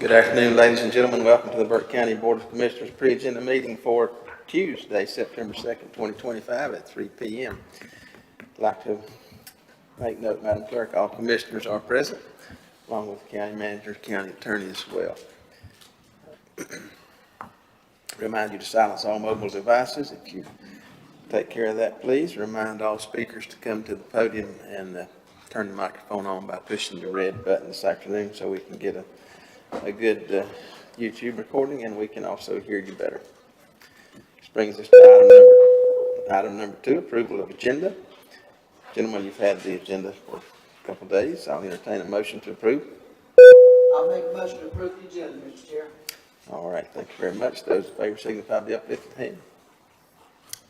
Good afternoon, ladies and gentlemen. Welcome to the Burke County Board of Commissioners pre-agenda meeting for Tuesday, September 2nd, 2025 at 3 p.m. I'd like to make note, Madam Clerk, all commissioners are present, along with the county manager, county attorney as well. Remind you to silence all mobile devices. If you take care of that, please. Remind all speakers to come to the podium and turn the microphone on by pushing the red button this afternoon so we can get a good YouTube recording and we can also hear you better. This brings us to item number 2, approval of agenda. Gentlemen, you've had the agenda for a couple of days. I'll entertain a motion to approve. I'll make a motion to approve the agenda, Mr. Chair. All right, thank you very much. Those in favor signify by the uplifted hand.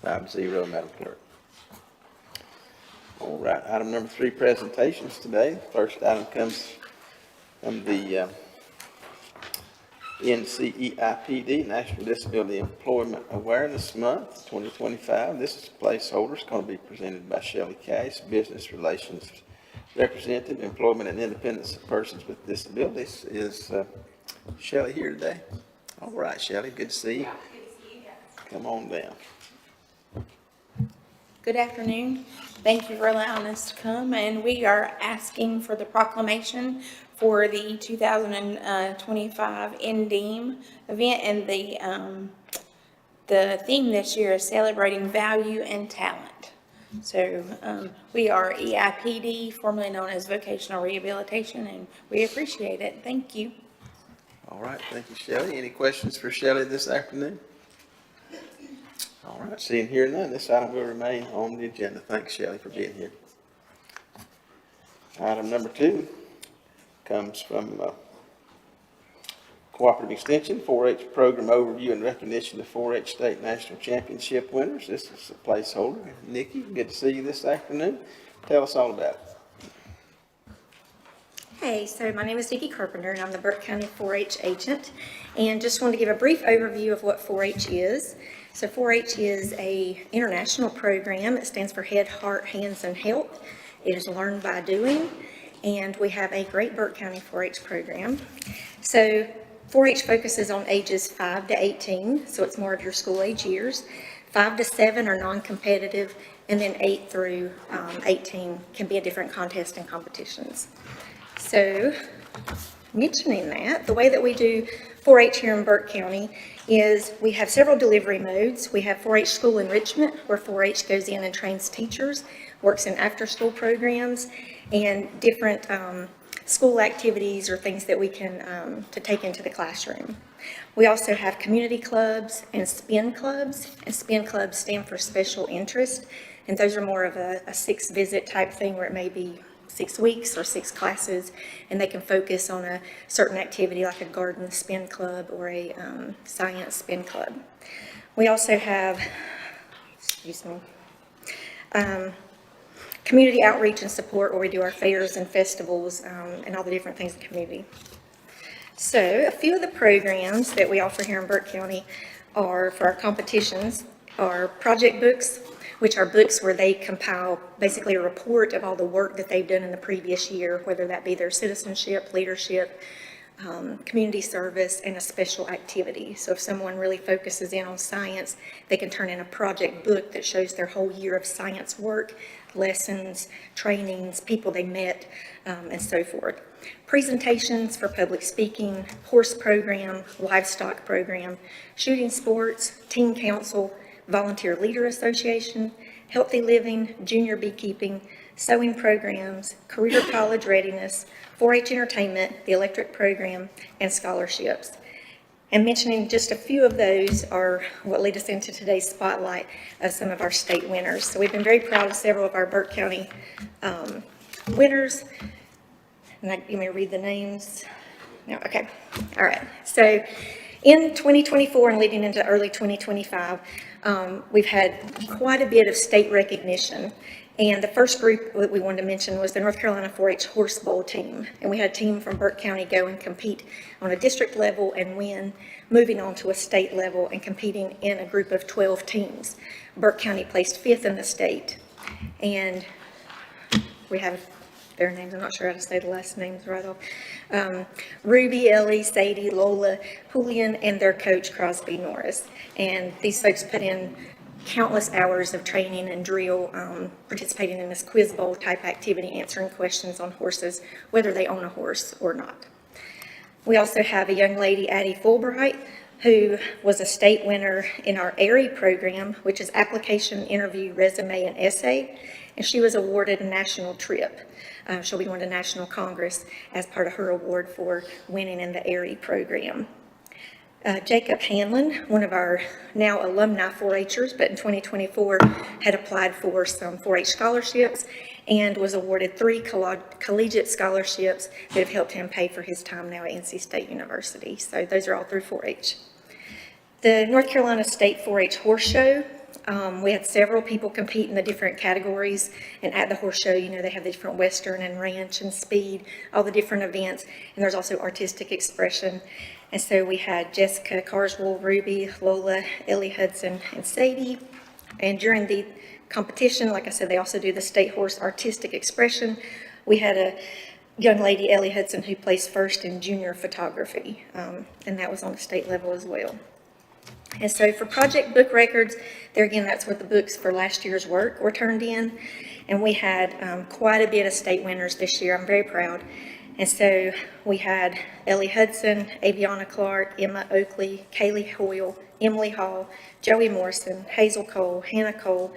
5-0, Madam Clerk. All right, item number 3, presentations today. First item comes from the NCEIPD, National Disability Employment Awareness Month 2025. This is a placeholder. It's going to be presented by Shelley Cash, Business Relations Representative, Employment and Independence of Persons with Disabilities. Is Shelley here today? All right, Shelley, good to see you. Come on down. Good afternoon. Thank you for allowing us to come, and we are asking for the proclamation for the 2025 NDEAM event, and the theme this year is celebrating value and talent. So we are EIPD, formerly known as Vocational Rehabilitation, and we appreciate it. Thank you. All right, thank you, Shelley. Any questions for Shelley this afternoon? All right, seeing here none, this item will remain on the agenda. Thanks, Shelley, for being here. Item number 2 comes from Cooperative Extension, 4-H Program Overview and Recognition of 4-H State National Championship winners. This is a placeholder. Nikki, good to see you this afternoon. Tell us all about it. Hey, so my name is Nikki Carpenter, and I'm the Burke County 4-H agent, and just want to give a brief overview of what 4-H is. So 4-H is a international program. It stands for Head, Heart, Hands, and Health. It is learned by doing, and we have a great Burke County 4-H program. So 4-H focuses on ages 5 to 18, so it's more of your school age years. 5 to 7 are non-competitive, and then 8 through 18 can be a different contest and competitions. So, mentioning that, the way that we do 4-H here in Burke County is we have several delivery modes. We have 4-H School Enrichment, where 4-H goes in and trains teachers, works in after-school programs, and different school activities or things that we can to take into the classroom. We also have community clubs and spin clubs, and spin clubs stand for special interest, and those are more of a 6-visit type thing where it may be 6 weeks or 6 classes, and they can focus on a certain activity like a garden spin club or a science spin club. We also have, community outreach and support, where we do our fairs and festivals and all the different things in the community. So a few of the programs that we offer here in Burke County are, for our competitions, are project books, which are books where they compile basically a report of all the work that they've done in the previous year, whether that be their citizenship, leadership, community service, and a special activity. So if someone really focuses in on science, they can turn in a project book that shows their whole year of science work, lessons, trainings, people they met, and so forth. Presentations for public speaking, horse program, livestock program, shooting sports, teen council, Volunteer Leader Association, Healthy Living, Junior Beekeeping, sewing programs, career college readiness, 4-H entertainment, the electric program, and scholarships. And mentioning just a few of those are what lead us into today's spotlight of some of our state winners. So we've been very proud of several of our Burke County winners. And you may read the names. No, okay, all right. So in 2024 and leading into early 2025, we've had quite a bit of state recognition. And the first group that we wanted to mention was the North Carolina 4-H Horse Bowl team. And we had a team from Burke County go and compete on a district level and win, moving on to a state level and competing in a group of 12 teams. Burke County placed 5th in the state. And we have their names, I'm not sure how to say the last names right off. Ruby, Ellie, Sadie, Lola, Julian, and their coach Crosby Norris. And these folks put in countless hours of training and drill, participating in this quiz bowl type activity, answering questions on horses, whether they own a horse or not. We also have a young lady, Addie Fulbright, who was a state winner in our AIRI program, which is application, interview, resume, and essay, and she was awarded a national trip. She'll be going to National Congress as part of her award for winning in the AIRI program. Jacob Hanlon, one of our now alumni 4-H'ers, but in 2024 had applied for some 4-H scholarships and was awarded 3 collegiate scholarships that have helped him pay for his time now at NC State University. So those are all through 4-H. The North Carolina State 4-H Horse Show, we had several people compete in the different categories, and at the horse show, you know, they have the different Western and ranch and speed, all the different events, and there's also artistic expression. And so we had Jessica Carswell, Ruby, Lola, Ellie Hudson, and Sadie. And during the competition, like I said, they also do the state horse artistic expression. We had a young lady, Ellie Hudson, who placed first in junior photography, and that was on the state level as well. And so for project book records, there again, that's what the books for last year's work were turned in. And we had quite a bit of state winners this year. I'm very proud. And so we had Ellie Hudson, Aviana Clark, Emma Oakley, Kaylee Hoyle, Emily Hall, Joey Morrison, Hazel Cole, Hannah Cole,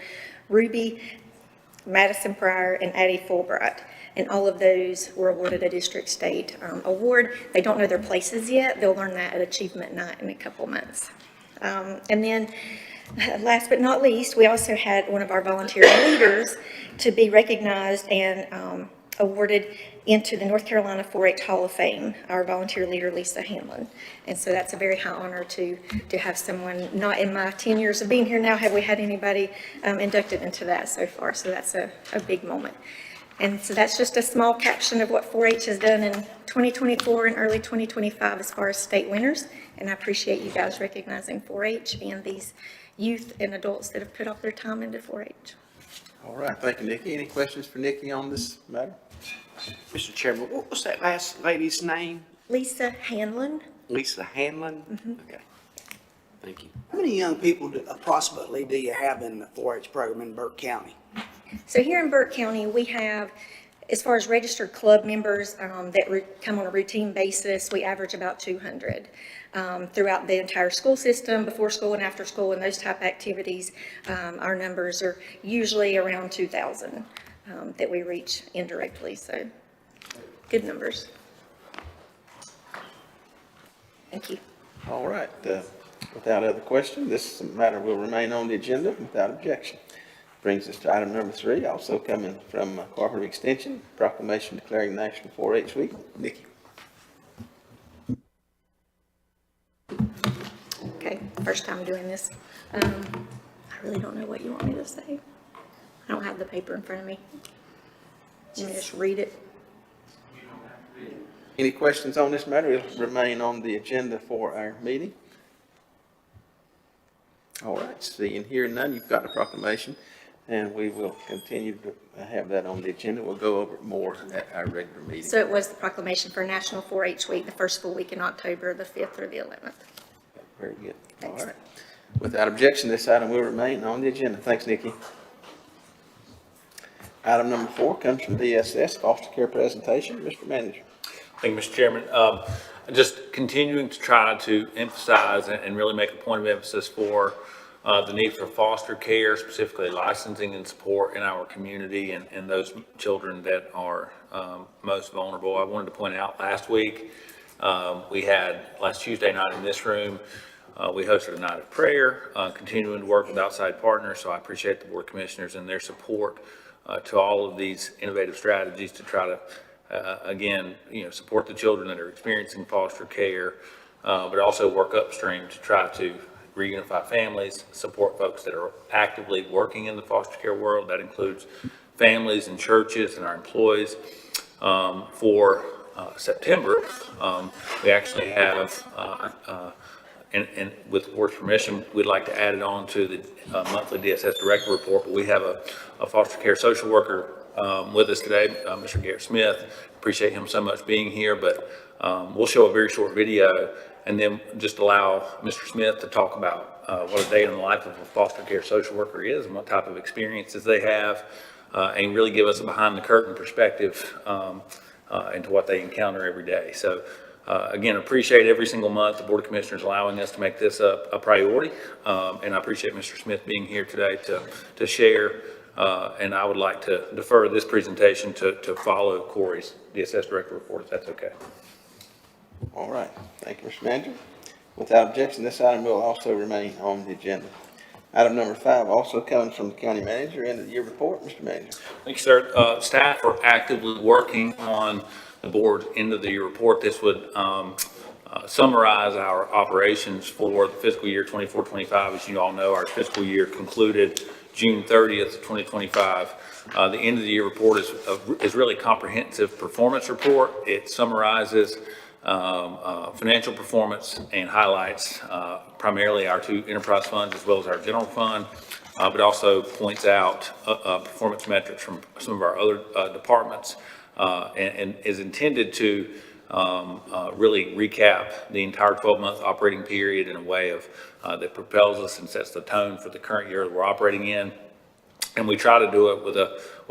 Ruby, Madison Pryor, and Addie Fulbright. And all of those were awarded a district state award. They don't know their places yet. They'll learn that at Achievement Night in a couple months. And then last but not least, we also had one of our volunteer leaders to be recognized and awarded into the North Carolina 4-H Hall of Fame, our volunteer leader, Lisa Hanlon. And so that's a very high honor to have someone, not in my 10 years of being here now, have we had anybody inducted into that so far. So that's a big moment. And so that's just a small caption of what 4-H has done in 2024 and early 2025 as far as state winners. And I appreciate you guys recognizing 4-H and these youth and adults that have put all their time into 4-H. All right, thank you, Nikki. Any questions for Nikki on this matter? Mr. Chairman, what was that last lady's name? Lisa Hanlon. Lisa Hanlon? Okay. Thank you. How many young people approximately do you have in the 4-H program in Burke County? So here in Burke County, we have, as far as registered club members that come on a routine basis, we average about 200. Throughout the entire school system, before school and after school, and those type activities, our numbers are usually around 2,000 that we reach indirectly. So good numbers. Thank you. All right, without other question, this matter will remain on the agenda without objection. Brings us to item number 3, also coming from Cooperative Extension, proclamation declaring National 4-H Week. Nikki. Okay, first time doing this. I really don't know what you want me to say. I don't have the paper in front of me. Let me just read it. Any questions on this matter? It'll remain on the agenda for our meeting. All right, seeing here none, you've got the proclamation, and we will continue to have that on the agenda. We'll go over it more at our regular meeting. So it was the proclamation for National 4-H Week, the first full week in October, the 5th through the 11th. Very good. All Thanks. right. Without objection, this item will remain on the agenda. Thanks, Nikki. Item number 4 comes from DSS, foster care presentation. Mr. Manager. Thank you, Mr. Chairman. Just continuing to try to emphasize and really make a point of emphasis for the need for foster care, specifically licensing and support in our community and those children that are most vulnerable. I wanted to point out last week, we had last Tuesday night in this room, we hosted a night of prayer, continuing to work with outside partners. So I appreciate the board commissioners and their support to all of these innovative strategies to try to again, support the children that are experiencing foster care, but also work upstream to try to reunify families, support folks that are actively working in the foster care world. That includes families and churches and our employees. For September, we actually have, and with the board's permission, we'd like to add it on to the monthly DSS Director Report, but we have a foster care social worker with us today, Mr. Garrett Smith. Appreciate him so much being here, but we'll show a very short video and then just allow Mr. Smith to talk about what a day in the life of a foster care social worker is and what type of experiences they have, and really give us a behind the curtain perspective into what they encounter every day. So again, appreciate every single month the Board of Commissioners allowing us to make this a priority. And I appreciate Mr. Smith being here today to share. And I would like to defer this presentation to follow Corey's DSS Director report, if that's okay. All right, thank you, Mr. Manager. Without objection, this item will also remain on the agenda. Item number 5, also coming from the County Manager, end of the year report, Mr. Manager. Thank you, sir. Staff are actively working on the board's end of the year report. This would summarize our operations for the fiscal year 24-25. As you all know, our fiscal year concluded June 30th, 2025. The end of the year report is really a comprehensive performance report. It summarizes financial performance and highlights primarily our 2 enterprise funds as well as our general fund, but also points out performance metrics from some of our other departments, and is intended to really recap the entire 12-month operating period in a way of that propels us and sets the tone for the current year that we're operating in. And we try to do it with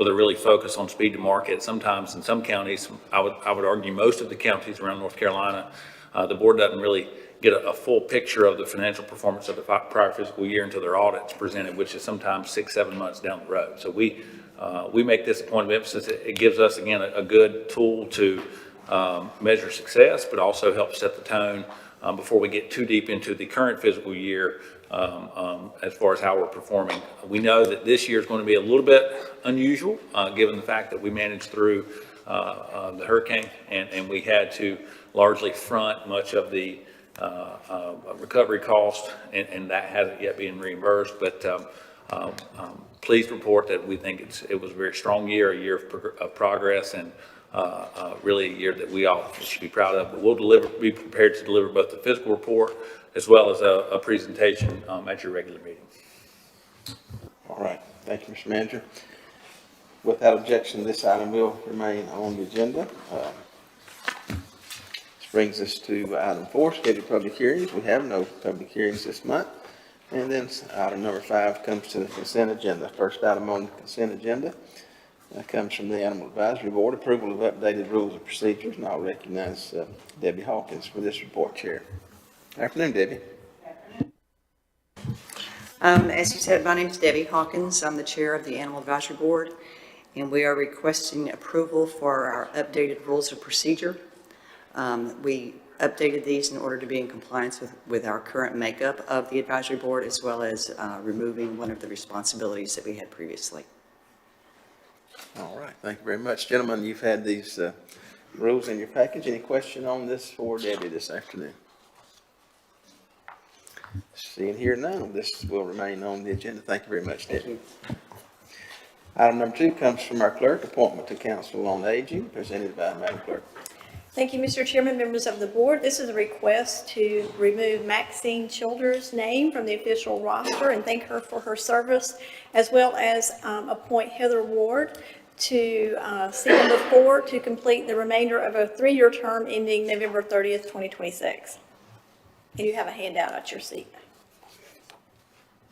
a really focus on speed to market. Sometimes in some counties, I would argue most of the counties around North Carolina, the board doesn't really get a full picture of the financial performance of the prior fiscal year until their audit's presented, which is sometimes 6-7 months down the road. So we make this a point of emphasis. It gives us, again, a good tool to measure success, but also help set the tone before we get too deep into the current fiscal year as far as how we're performing. We know that this year is going to be a little bit unusual, given the fact that we managed through the hurricane and we had to largely front much of the recovery cost, and that hasn't yet been reimbursed. But pleased to report that we think it was a very strong year, a year of progress, and really a year that we all should be proud of. But we'll be prepared to deliver both the fiscal report as well as a presentation at your regular meeting. All right, thank you, Mr. Manager. Without objection, this item will remain on the agenda. This brings us to item 4, scheduled public hearings. We have no public hearings this month. And then item number 5 comes to the consent agenda. First item on the consent agenda comes from the Animal Advisory Board, approval of updated rules and procedures. And I'll recognize Debbie Hawkins for this report, Chair. Afternoon, Debbie. As you said, my name is Debbie Hawkins. I'm the chair of the Animal Advisory Board, and we are requesting approval for our updated rules of procedure. We updated these in order to be in compliance with our current makeup of the advisory board, as well as removing one of the responsibilities that we had previously. All right, thank you very much. Gentlemen, you've had these rules in your package. Any question on this for Debbie this afternoon? Seeing here none, this will remain on the agenda. Thank you very much, Debbie. Item number 2 comes from our clerk, appointment to Council on Aging, presented by Madam Clerk. Thank you, Mr. Chairman, members of the board. This is a request to remove Maxine Childers' name from the official roster and thank her for her service, as well as appoint Heather Ward to seat number 4 to complete the remainder of a 3-year term ending November 30th, 2026. And you have a handout at your seat.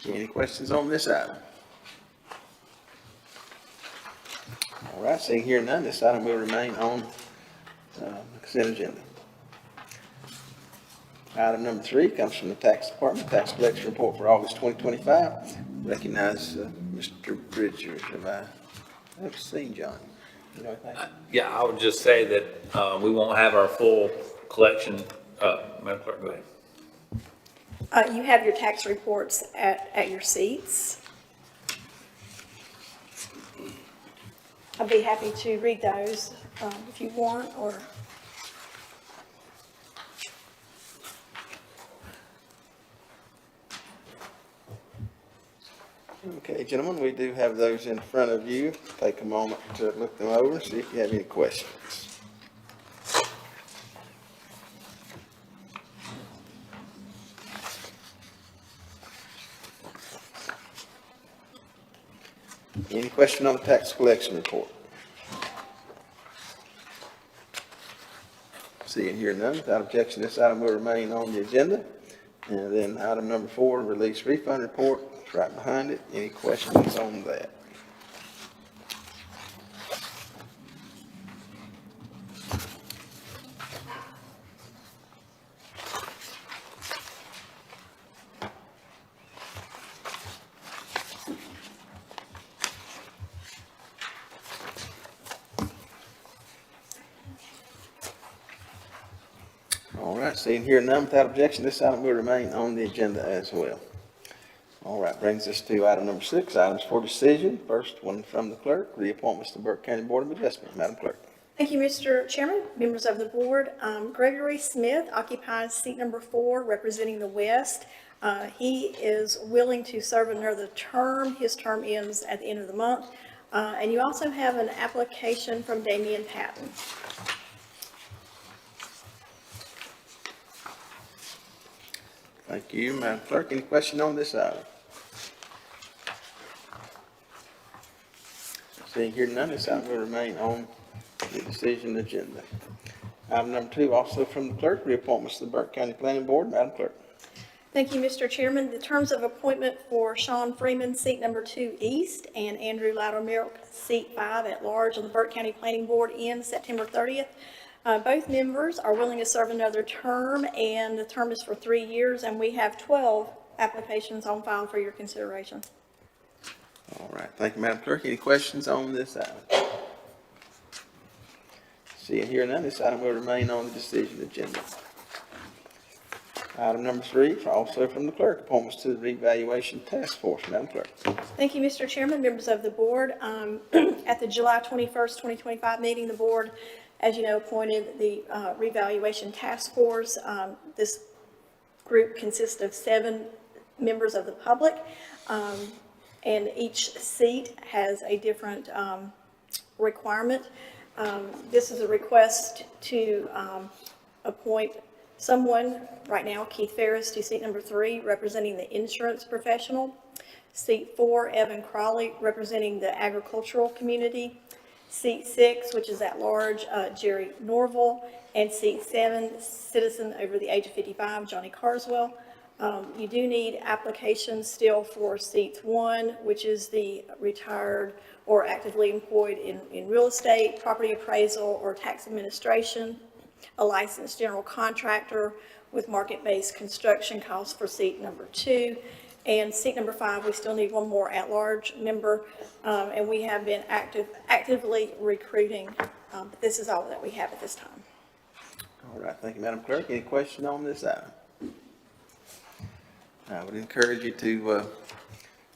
Any questions on this item? All right, seeing here none, this item will remain on the consent agenda. Item number 3 comes from the Tax Department, Tax Collection Report for August 2025. Recognize Mr. Bridger. Have I seen John? You know anything? Yeah, I would just say that we won't have our full collection. Madam Clerk, go ahead. You have your tax reports at your seats. I'd be happy to read those if you want, or. Okay, gentlemen, we do have those in front of you. Take a moment to look them over, see if you have any questions. Any question on the tax collection report? Seeing here none, without objection, this item will remain on the agenda. And then item number 4, release refund report, it's right behind it. Any questions on that? All right, seeing here none, without objection, this item will remain on the agenda as well. All right, brings us to item number 6, items for decision. First one from the clerk, reappointments to Burke County Board of Adjustment. Madam Clerk. Thank you, Mr. Chairman, members of the board. Gregory Smith occupies seat number 4, representing the West. He is willing to serve another term. His term ends at the end of the month. And you also have an application from Damian Patton. Thank you, Madam Clerk. Any question on this item? Seeing here none, this item will remain on the decision agenda. Item number 2, also from the clerk, reappointments to the Burke County Planning Board. Madam Clerk. Thank you, Mr. Chairman. The terms of appointment for Sean Freeman, seat number 2 East, and Andrew Loudermilk, seat 5 at large on the Burke County Planning Board ends September 30th. Both members are willing to serve another term, and the term is for 3 years, and we have 12 applications on file for your consideration. All right, thank you, Madam Clerk. Any questions on this item? Seeing here none, this item will remain on the decision agenda. Item number 3, also from the clerk, appointments to the revaluation task force. Madam Clerk. Thank you, Mr. Chairman, members of the board. At the July 21st, 2025 meeting, the board, as you know, appointed the revaluation task force. This group consists of 7 members of the public, and each seat has a different requirement. This is a request to appoint someone, right now, Keith Ferris, to seat number 3, representing the insurance professional. Seat 4, Evan Crawley, representing the agricultural community. Seat 6, which is at large, Jerry Norville. And seat 7, citizen over the age of 55, Johnny Carswell. You do need applications still for seat 1, which is the retired or actively employed in real estate, property appraisal, or tax administration. A licensed general contractor with market-based construction costs for seat number 2. And seat number 5, we still need one more at-large member, and we have been actively recruiting. But this is all that we have at this time. All right, thank you, Madam Clerk. Any question on this item? I would encourage you to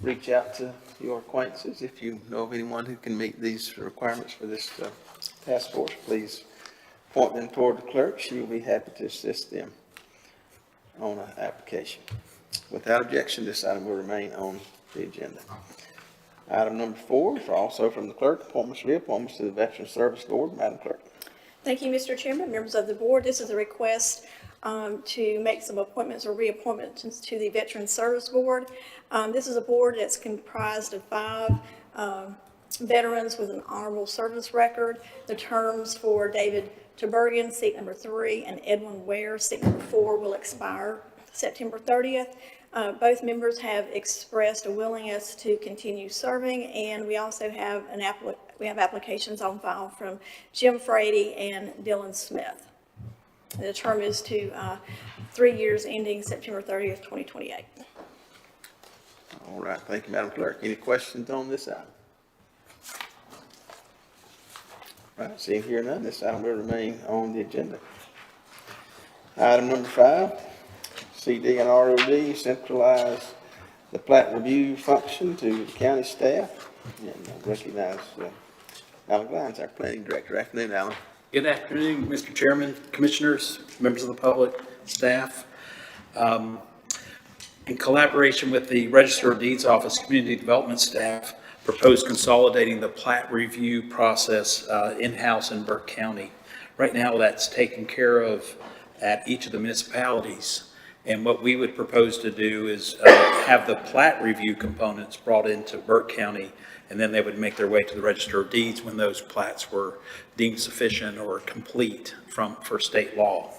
reach out to your acquaintances. If you know of anyone who can meet these requirements for this task force, please point them toward the clerk. She will be happy to assist them on an application. Without objection, this item will remain on the agenda. Item number 4 is also from the clerk, appointments, reappointments to the Veteran Service Board. Madam Clerk. Thank you, Mr. Chairman, members of the board. This is a request to make some appointments or reappointments to the Veteran Service Board. This is a board that's comprised of 5 veterans with an honorable service record. The terms for David Tubergen, seat number 3, and Edwin Ware, seat number 4, will expire September 30th. Both members have expressed a willingness to continue serving, and we also have applications on file from Jim Frady and Dylan Smith. The term is to 3 years ending September 30th, 2028. All right, thank you, Madam Clerk. Any questions on this item? All right, seeing here none, this item will remain on the agenda. Item number 5, CD and ROD centralize the plat review function to the county staff. And I recognize Alan Glines, our planning director. Afternoon, Alan. Good afternoon, Mr. Chairman, commissioners, members of the public, staff. In collaboration with the Register of Deeds Office Community Development staff, proposed consolidating the plat review process in-house in Burke County. Right now, that's taken care of at each of the municipalities. And what we would propose to do is have the plat review components brought into Burke County and then they would make their way to the Register of Deeds when those plats were deemed sufficient or complete for state law.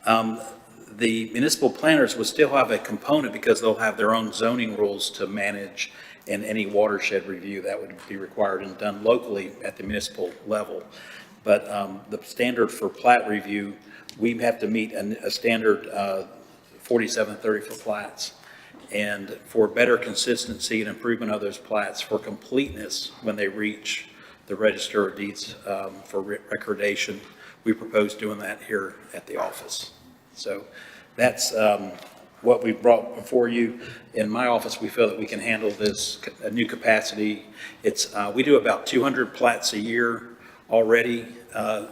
The municipal planners would still have a component because they'll have their own zoning rules to manage, and any watershed review that would be required and done locally at the municipal level. But the standard for plat review, we have to meet a standard 4730 for plats. And for better consistency and improvement of those plats, for completeness when they reach the Register of Deeds for recordation, we propose doing that here at the office. So that's what we brought before you. In my office, we feel that we can handle this new capacity. We do about 200 plats a year already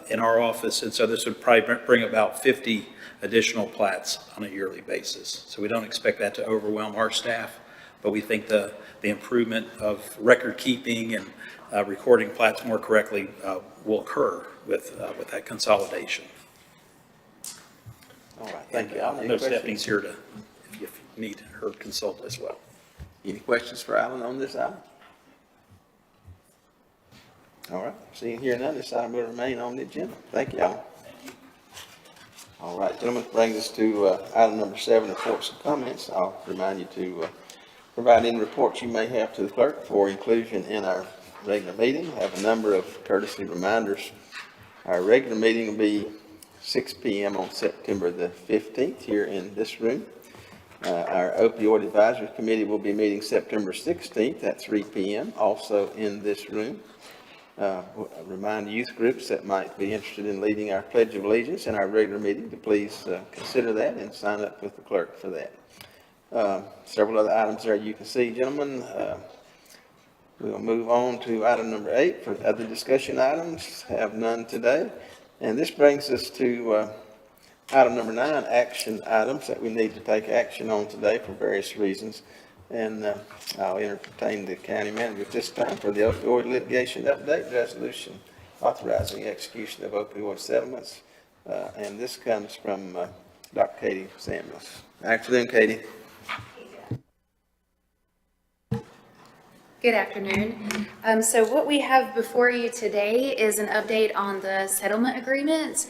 in our office, and so this would probably bring about 50 additional plats on a yearly basis. So we don't expect that to overwhelm our staff, but we think the improvement of record keeping and recording plats more correctly will occur with that consolidation. All right, thank you. I Any know questions? Stephanie's here if you need her consult as well. Any questions for Alan on this item? All right, seeing here none, this item will remain on the agenda. Thank you, Alan. All right, gentlemen, brings us to item number 7, reports and comments. I'll remind you to provide any reports you may have to the clerk for inclusion in our regular meeting. I have a number of courtesy reminders. Our regular meeting will be 6 p.m. on September the 15th here in this room. Our opioid advisory committee will be meeting September 16th at 3 p.m. also in this room. Remind youth groups that might be interested in leading our Pledge of Allegiance in our regular meeting to please consider that and sign up with the clerk for that. Several other items there you can see, gentlemen. We'll move on to item number 8 for other discussion items. Have none today. And this brings us to item number 9, action items that we need to take action on today for various reasons. And I'll entertain the county manager at this time for the opioid litigation update resolution authorizing execution of opioid settlements. And this comes from Dr. Katie Samuels. Afternoon, Katie. Good afternoon. So what we have before you today is an update on the settlement agreements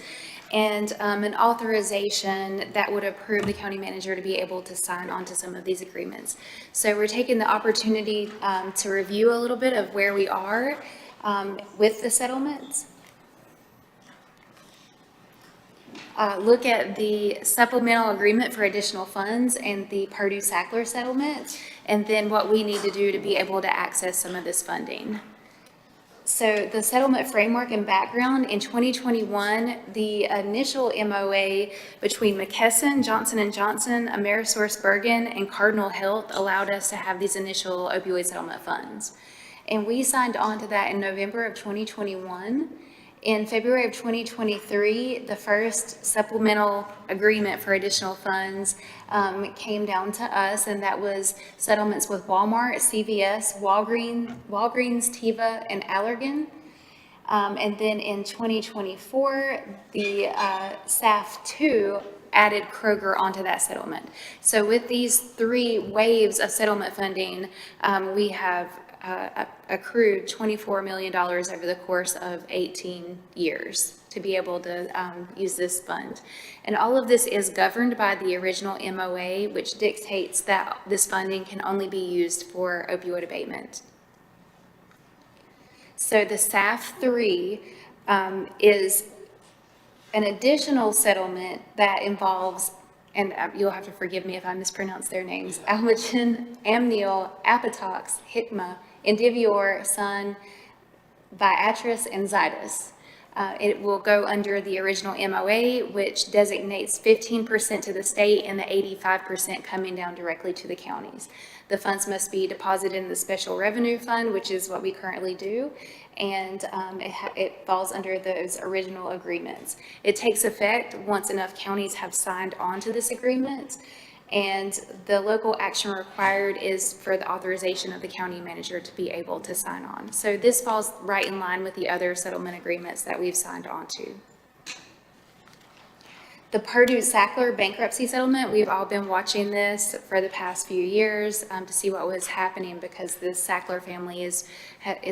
and an authorization that would approve the county manager to be able to sign on to some of these agreements. So we're taking the opportunity to review a little bit of where we are with the settlements. Look at the supplemental agreement for additional funds and the Purdue-Sackler settlement, and then what we need to do to be able to access some of this funding. So the settlement framework and background, in 2021, the initial MOA between McKesson, Johnson & Johnson, AmerisourceBergen, and Cardinal Health allowed us to have these initial opioid settlement funds. And we signed on to that in November of 2021. In February of 2023, the first supplemental agreement for additional funds came down to us, and that was settlements with Walmart, CVS, Walgreens, Teva, and Allergan. And then in 2024, the SAF2 added Kroger onto that settlement. So with these 3 waves of settlement funding, we have accrued $24 million over the course of 18 years to be able to use this fund. And all of this is governed by the original MOA, which dictates that this funding can only be used for opioid abatement. So the SAF3 is an additional settlement that involves, and you'll have to forgive me if I mispronounce their names, Almagen, Amneal, Apatox, Hikma, Indivior, Sun, Viatris, and Zydus. It will go under the original MOA, which designates 15% to the state and the 85% coming down directly to the counties. The funds must be deposited in the special revenue fund, which is what we currently do, and it falls under those original agreements. It takes effect once enough counties have signed on to this agreement, and the local action required is for the authorization of the county manager to be able to sign on. So this falls right in line with the other settlement agreements that we've signed on to. The Purdue Sackler bankruptcy settlement, we've all been watching this for the past few years to see what was happening because the Sackler family is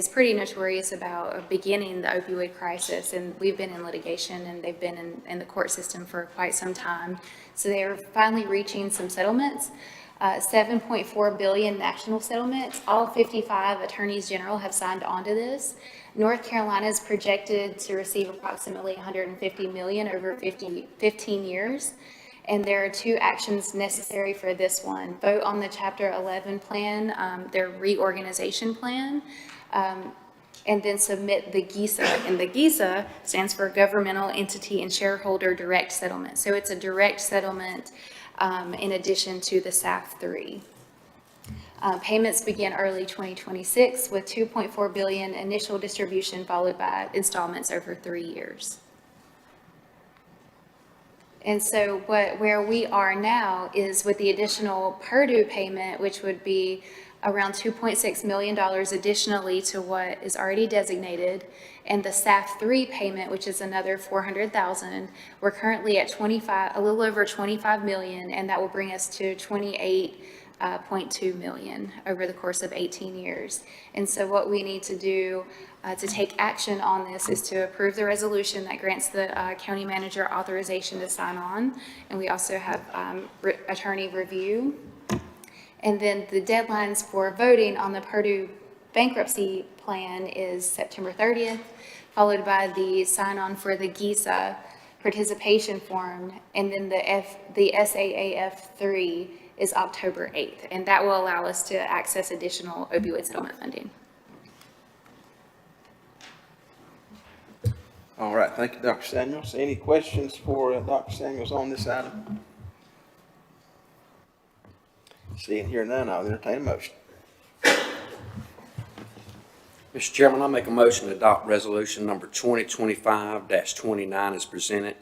pretty notorious about beginning the opioid crisis, and we've been in litigation and they've been in the court system for quite some time. So they are finally reaching some settlements. 7.4 billion national settlements. All 55 attorneys general have signed on to this. North Carolina is projected to receive approximately 150 million over 15 years. And there are 2 actions necessary for this one. Vote on the Chapter 11 plan, their reorganization plan, and then submit the GISA. And the GISA stands for Governmental Entity and Shareholder Direct Settlement. So it's a direct settlement in addition to the SAF-3. Payments begin early 2026 with 2.4 billion initial distribution followed by installments over 3 years. And so where we are now is with the additional Purdue payment, which would be around $2.6 million additionally to what is already designated, and the SAF-3 payment, which is another $400,000. We're currently at a little over 25 million, and that will bring us to 28.2 million over the course of 18 years. And so what we need to do to take action on this is to approve the resolution that grants the county manager authorization to sign on. And we also have attorney review. And then the deadlines for voting on the Purdue bankruptcy plan is September 30th, followed by the sign-on for the GISA participation form, and then the SAAF-3 is October 8th, and that will allow us to access additional opioid settlement funding. All right, thank you, Dr. Samuels. Any questions for Dr. Samuels on this item? Seeing here none, I'll entertain a motion. Mr. Chairman, I make a motion to adopt resolution number 2025-29 as presented,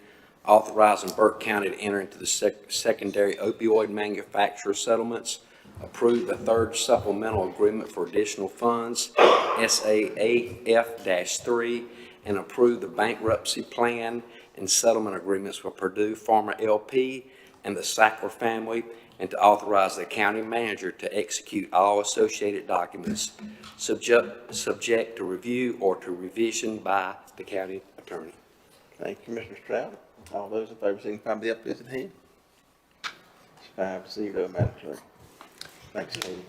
authorizing Burke County to enter into the secondary opioid manufacturer settlements, approve the 3rd supplemental agreement for additional funds, SAAF-3, and approve the bankruptcy plan and settlement agreements with Purdue Pharma LP and the Sackler family, and to authorize the county manager to execute all associated documents subject to review or to revision by the county attorney. Thank you, Mr. Stroud. All those in favor, signify by the uplifted hand. 5-0, Madam Clerk. Thanks, Katie.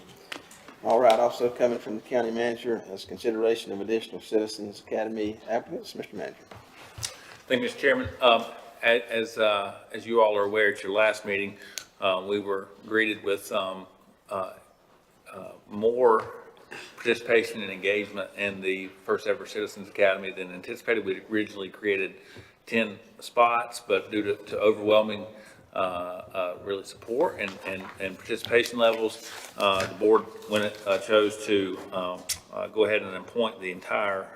All right, also coming from the county manager is consideration of additional Citizens Academy applicants. Mr. Manager. Thank you, Mr. Chairman. As you all are aware, at your last meeting, we were greeted with more participation and engagement in the first ever Citizens Academy than anticipated. We originally created 10 spots, but due to overwhelming really support and participation levels, the board, when it chose to go ahead and appoint the entire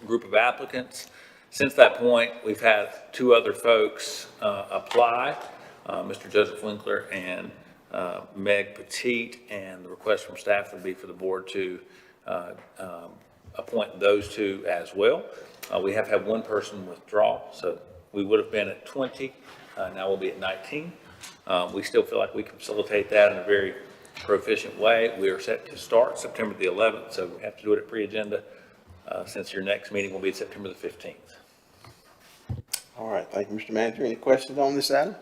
group of applicants. Since that point, we've had 2 other folks apply, Mr. Joseph Winkler and Meg Petit, and the request from staff would be for the board to appoint those 2 as well. We have had 1 person withdraw, so we would have been at 20. Now we'll be at 19. We still feel like we can facilitate that in a very proficient way. We are set to start September the 11th, so we have to do it at pre-agenda since your next meeting will be September the 15th. All right, thank you, Mr. Manager. Any questions on this item?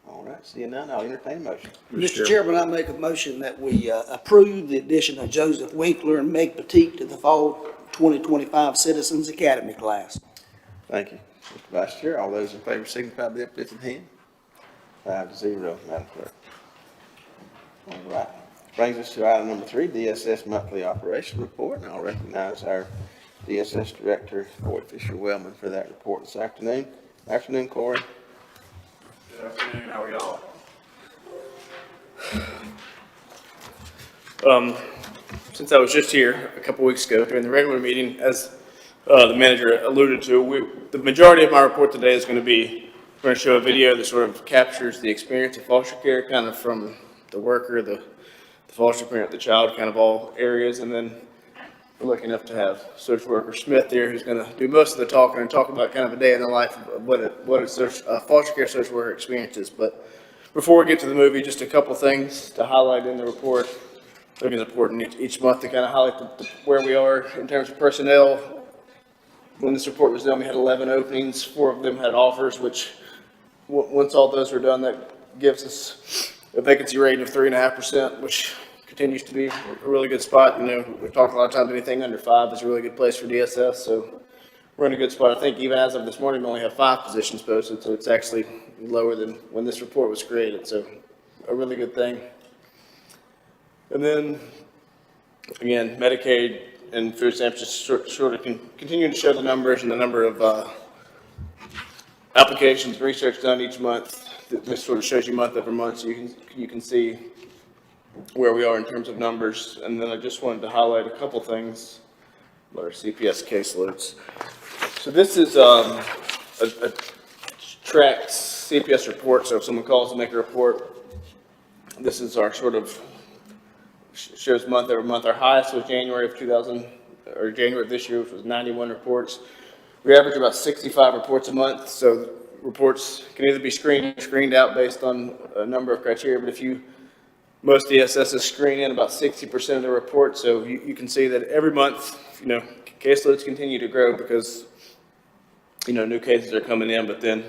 All right, seeing none, I'll entertain a motion. Mr. Chairman, I make a motion that we approve the addition of Joseph Winkler and Meg Petit to the fall 2025 Citizens Academy class. Thank you. Mr. Vice Chair, all those in favor signify by the uplifted hand. 5-0, Madam Clerk. All right, brings us to item number 3, DSS Monthly Operation Report, and I'll recognize our DSS Director, Corey Fisher-Wellman, for that report this afternoon. Afternoon, Corey. Good afternoon, how are y'all? Since I was just here a couple weeks ago during the regular meeting, as the manager alluded to, the majority of my report today is going to be, we're going to show a video that sort of captures the experience of foster care, kind of from the worker, the foster parent, the child, kind of all areas, and then we're lucky enough to have social worker Smith here, who's going to do most of the talking and talk about kind of a day in the life of what a foster care social worker experiences. But before we get to the movie, just a couple things to highlight in the report. I think it's important each month to kind of highlight where we are in terms of personnel. When this report was done, we had 11 openings. 4 of them had offers, which once all those were done, that gives us a vacancy rate of 3.5%, which continues to be a really good spot. You know, we've talked a lot of times, anything under 5 is a really good place for DSS, so we're in a good spot. I think even as of this morning, we only have 5 positions posted, so it's actually lower than when this report was created, so a really good thing. And then, again, Medicaid and food stamps just sort of continue to show the numbers and the number of applications, research done each month. This sort of shows you month over month, so you can see where we are in terms of numbers. And then I just wanted to highlight a couple things about our CPS caseloads. So this is a tracked CPS report. So if someone calls to make a report, this is our sort of shows month over month. Our highest was January of this year, which was 91 reports. We average about 65 reports a month. So reports can either be screened out based on a number of criteria, but most DSSs screen in about 60% of the reports. So you can see that every month, you know, caseloads continue to grow because, you know, new cases are coming in, but then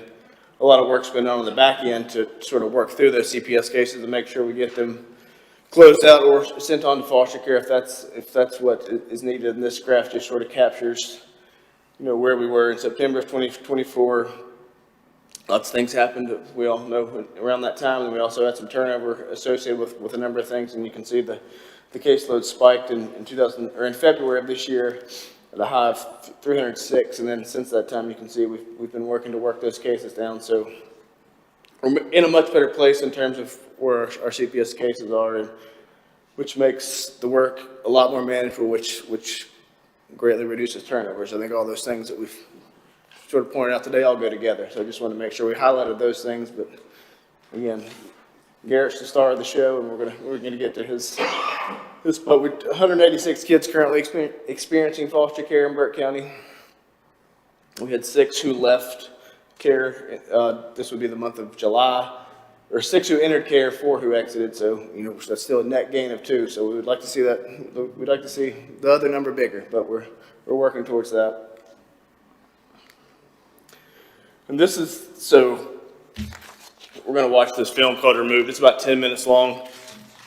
a lot of work's been done on the back end to sort of work through those CPS cases to make sure we get them closed out or sent on to foster care if that's what is needed. And this graph just sort of captures, you know, where we were in September of 2024. Lots of things happened, we all know, around that time, and we also had some turnover associated with a number of things. And you can see the caseload spiked in February of this year at a high of 306, and then since that time, you can see we've been working to work those cases down. So we're in a much better place in terms of where our CPS cases are, and which makes the work a lot more manageable, which greatly reduces turnovers. I think all those things that we've sort of pointed out today all go together. So I just wanted to make sure we highlighted those things. But again, Garrett's the star of the show, and we're gonna get to his but with 186 kids currently experiencing foster care in Burke County. We had 6 who left care. This would be the month of July. Or 6 who entered care, 4 who exited. So, you know, that's still a net gain of 2. So we would like to see that. We'd like to see the other number bigger, but we're working towards that. And this is, so we're going to watch this film called Removed. It's about 10 minutes long.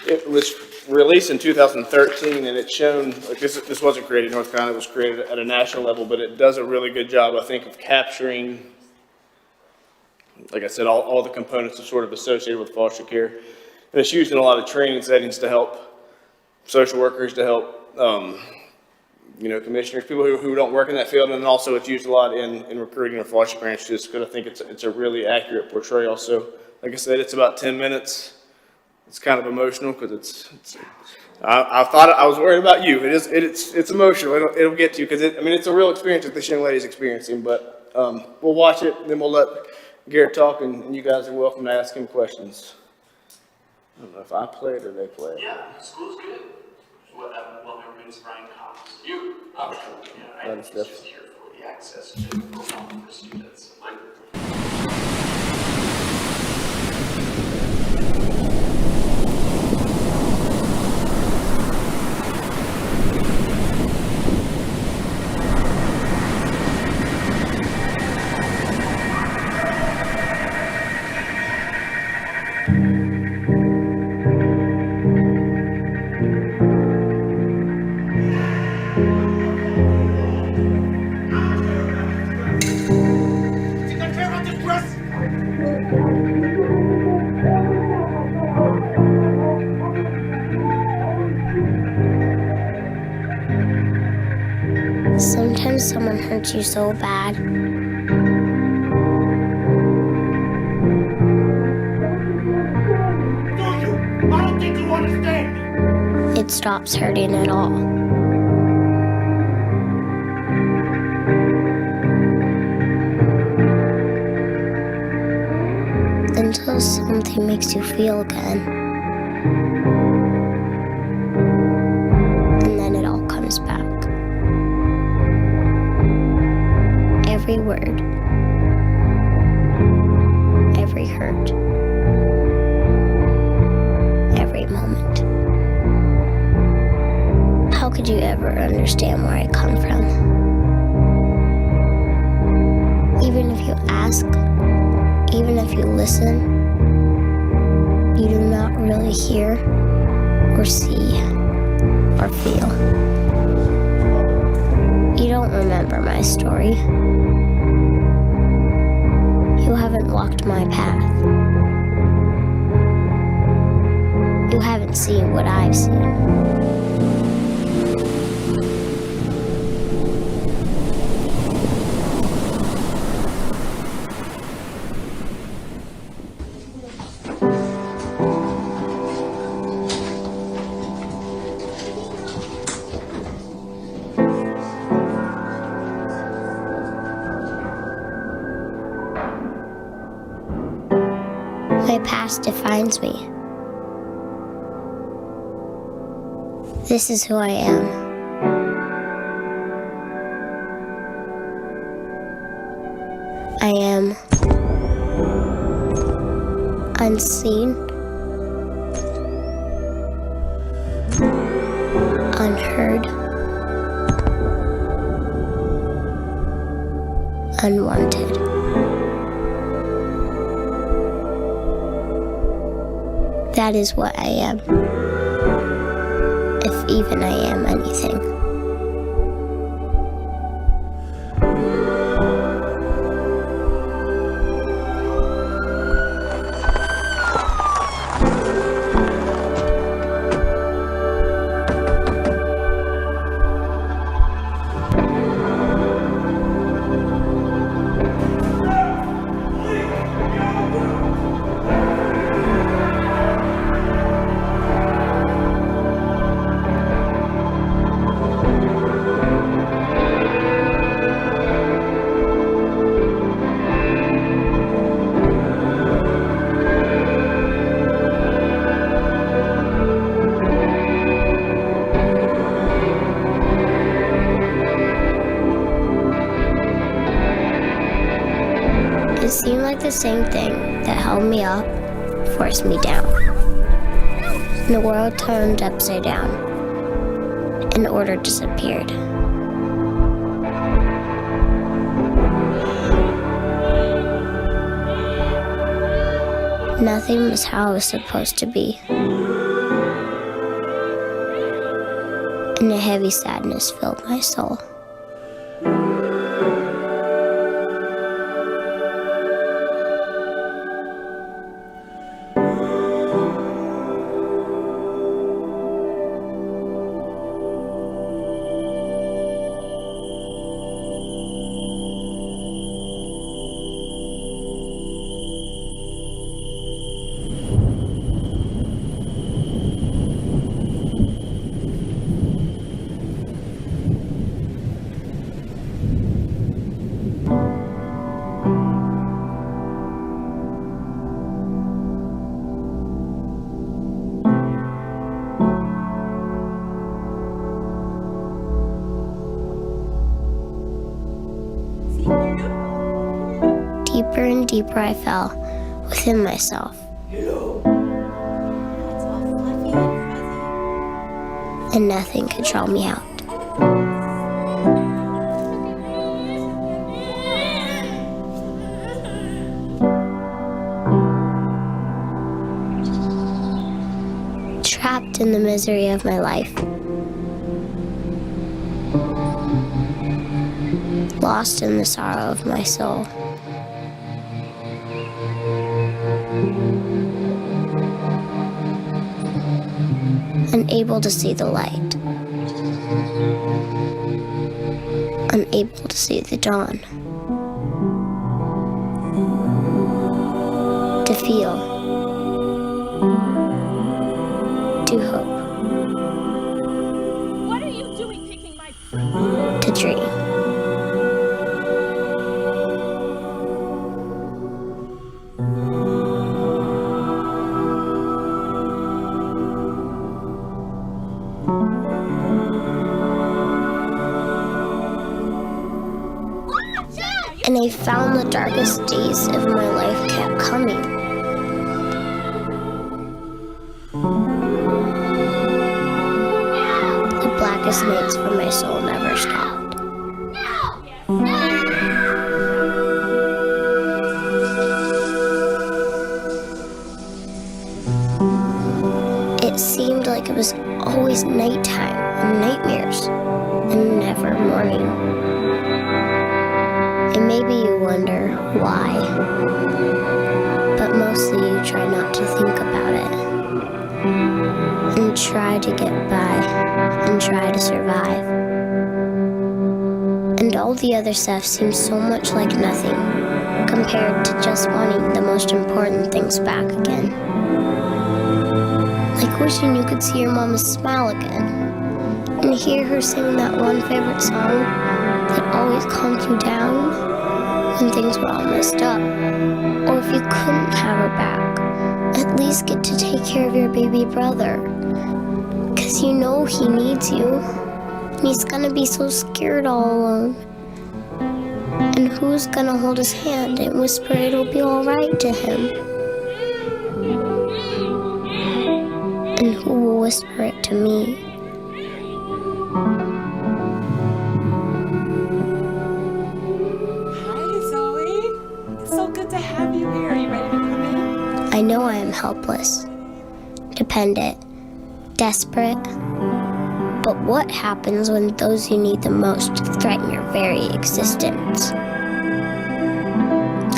It was released in 2013, and it's shown, like this wasn't created in North Carolina, it was created at a national level, but it does a really good job, I think, of capturing, like I said, all the components are sort of associated with foster care. And it's used in a lot of training settings to help social workers, to help, you know, commissioners, people who don't work in that field. And also it's used a lot in recruiting or foster parents, just because I think it's a really accurate portrayal. So, like I said, it's about 10 minutes. It's kind of emotional because I thought I was worried about you. It's emotional. It'll get to you because it's a real experience that this young lady's experiencing. But we'll watch it, and then we'll let Garrett talk, and you guys are welcome to ask him questions. I don't know if I play it or they play it. Yeah, school's good. Well, my name is Brian Cox. You? Okay. Yeah, I'm just here for the access to the program for students. Sometimes someone hurts you so bad. I don't think you understand. It stops hurting at all. Until something makes you feel again. And then it all comes back. every word, every hurt, every moment. How could you ever understand where I come from? Even if you ask, even if you listen, you do not really hear or see or feel. You don't remember my story. You haven't walked my path. You haven't seen what I've seen. My past defines me. This is who I am. I am unseen, unheard, unwanted. That is what I am, if even I am anything. It seemed like the same thing that held me up forced me down. And the world turned upside down, and order disappeared. Nothing was how it was supposed to be. And a heavy sadness filled my soul. Deeper and deeper I fell within myself. And nothing could draw me out. Trapped in the misery of my life. Lost in the sorrow of my soul. Unable to see the light. Unable to see the dawn. To feel. To hope. What are you doing picking my fruit? To dream. And I found the darkest days of my life kept coming. The blackest nights for my soul never stopped. It seemed like it was always nighttime and nightmares, and never morning. And maybe you wonder why, but mostly you try not to think about it, and try to get by, and try to survive. And all the other stuff seems so much like nothing, compared to just wanting the most important things back again. Like wishing you could see your mama's smile again, and hear her sing that one favorite song that always calmed you down when things were all messed up. Or if you couldn't have her back, at least get to take care of your baby brother. 'Cause you know he needs you, and he's gonna be so scared all alone. And who's gonna hold his hand and whisper it'll be alright to him? And who will whisper it to me? Hi, Zoe. It's so good to have you here. Are you ready to come in? I know I am helpless, dependent, desperate. But what happens when those you need the most threaten your very existence?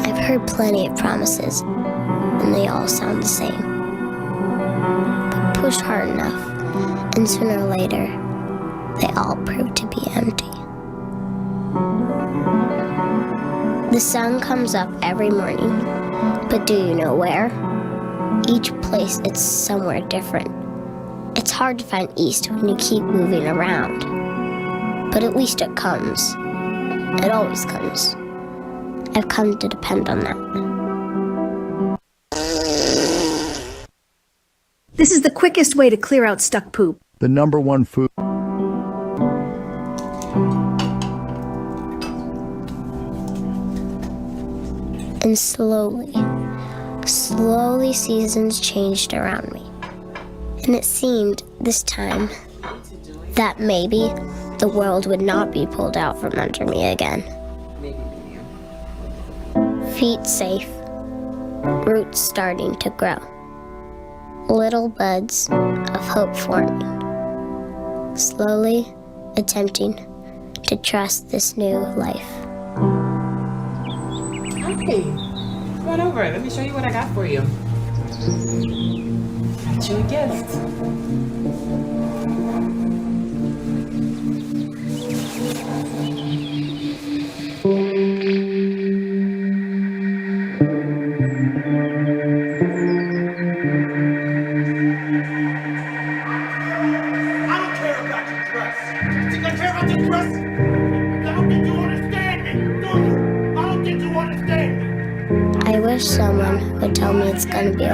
I've heard plenty of promises, and they all sound the same. But pushed hard enough, and sooner or later, they all prove to be empty. The sun comes up every morning, but do you know where? Each place it's somewhere different. It's hard to find east when you keep moving around. But at least it comes. It always comes. I've come to depend on that. This is the quickest way to clear out stuck poop. The #1 food. And slowly seasons changed around me. And it seemed, this time, that maybe the world would not be pulled out from under me again. Feet safe, roots starting to grow. Little buds of hope forming. Slowly attempting to trust this new life. Hi. Come on over. Let me show you what I got for you. Got you a gift. I wish someone would tell me it's gonna be okay.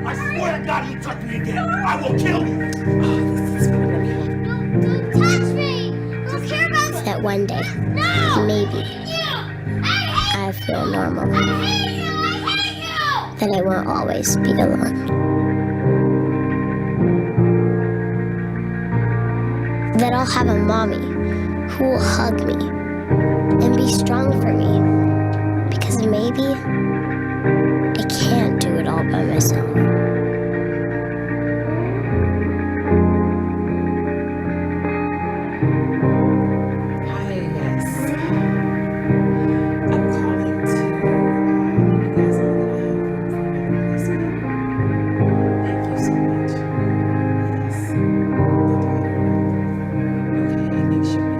I swear to God, you touch me again, I will kill you. Don't touch me! Don't care about That one day, maybe, I feel normal. That I won't always be alone. That I'll have a mommy who will hug me and be strong for me. Because maybe I can't do it all by myself. Hi, yes. I'm calling to you guys know that I have this week. Thank you so much. Yes. Okay, make sure you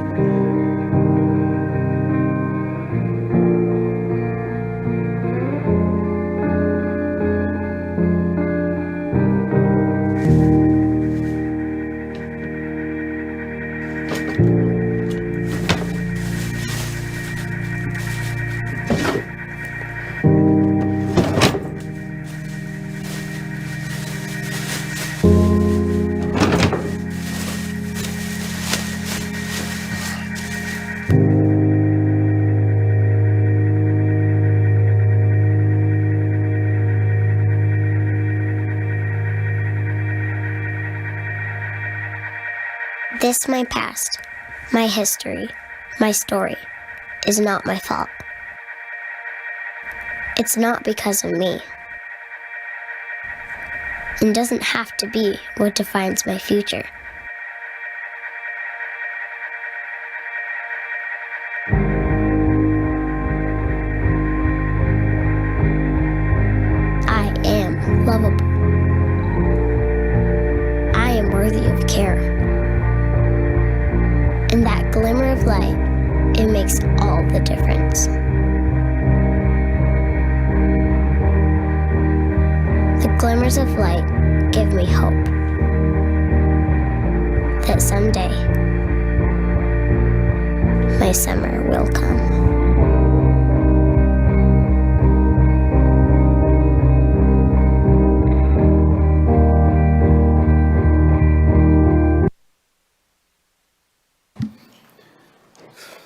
This, my past, my history, my story, is not my fault. It's not because of me. And doesn't have to be what defines my future. I am lovable. I am worthy of care. And that glimmer of light, it makes all the difference. The glimmers of light give me hope that someday my summer will come.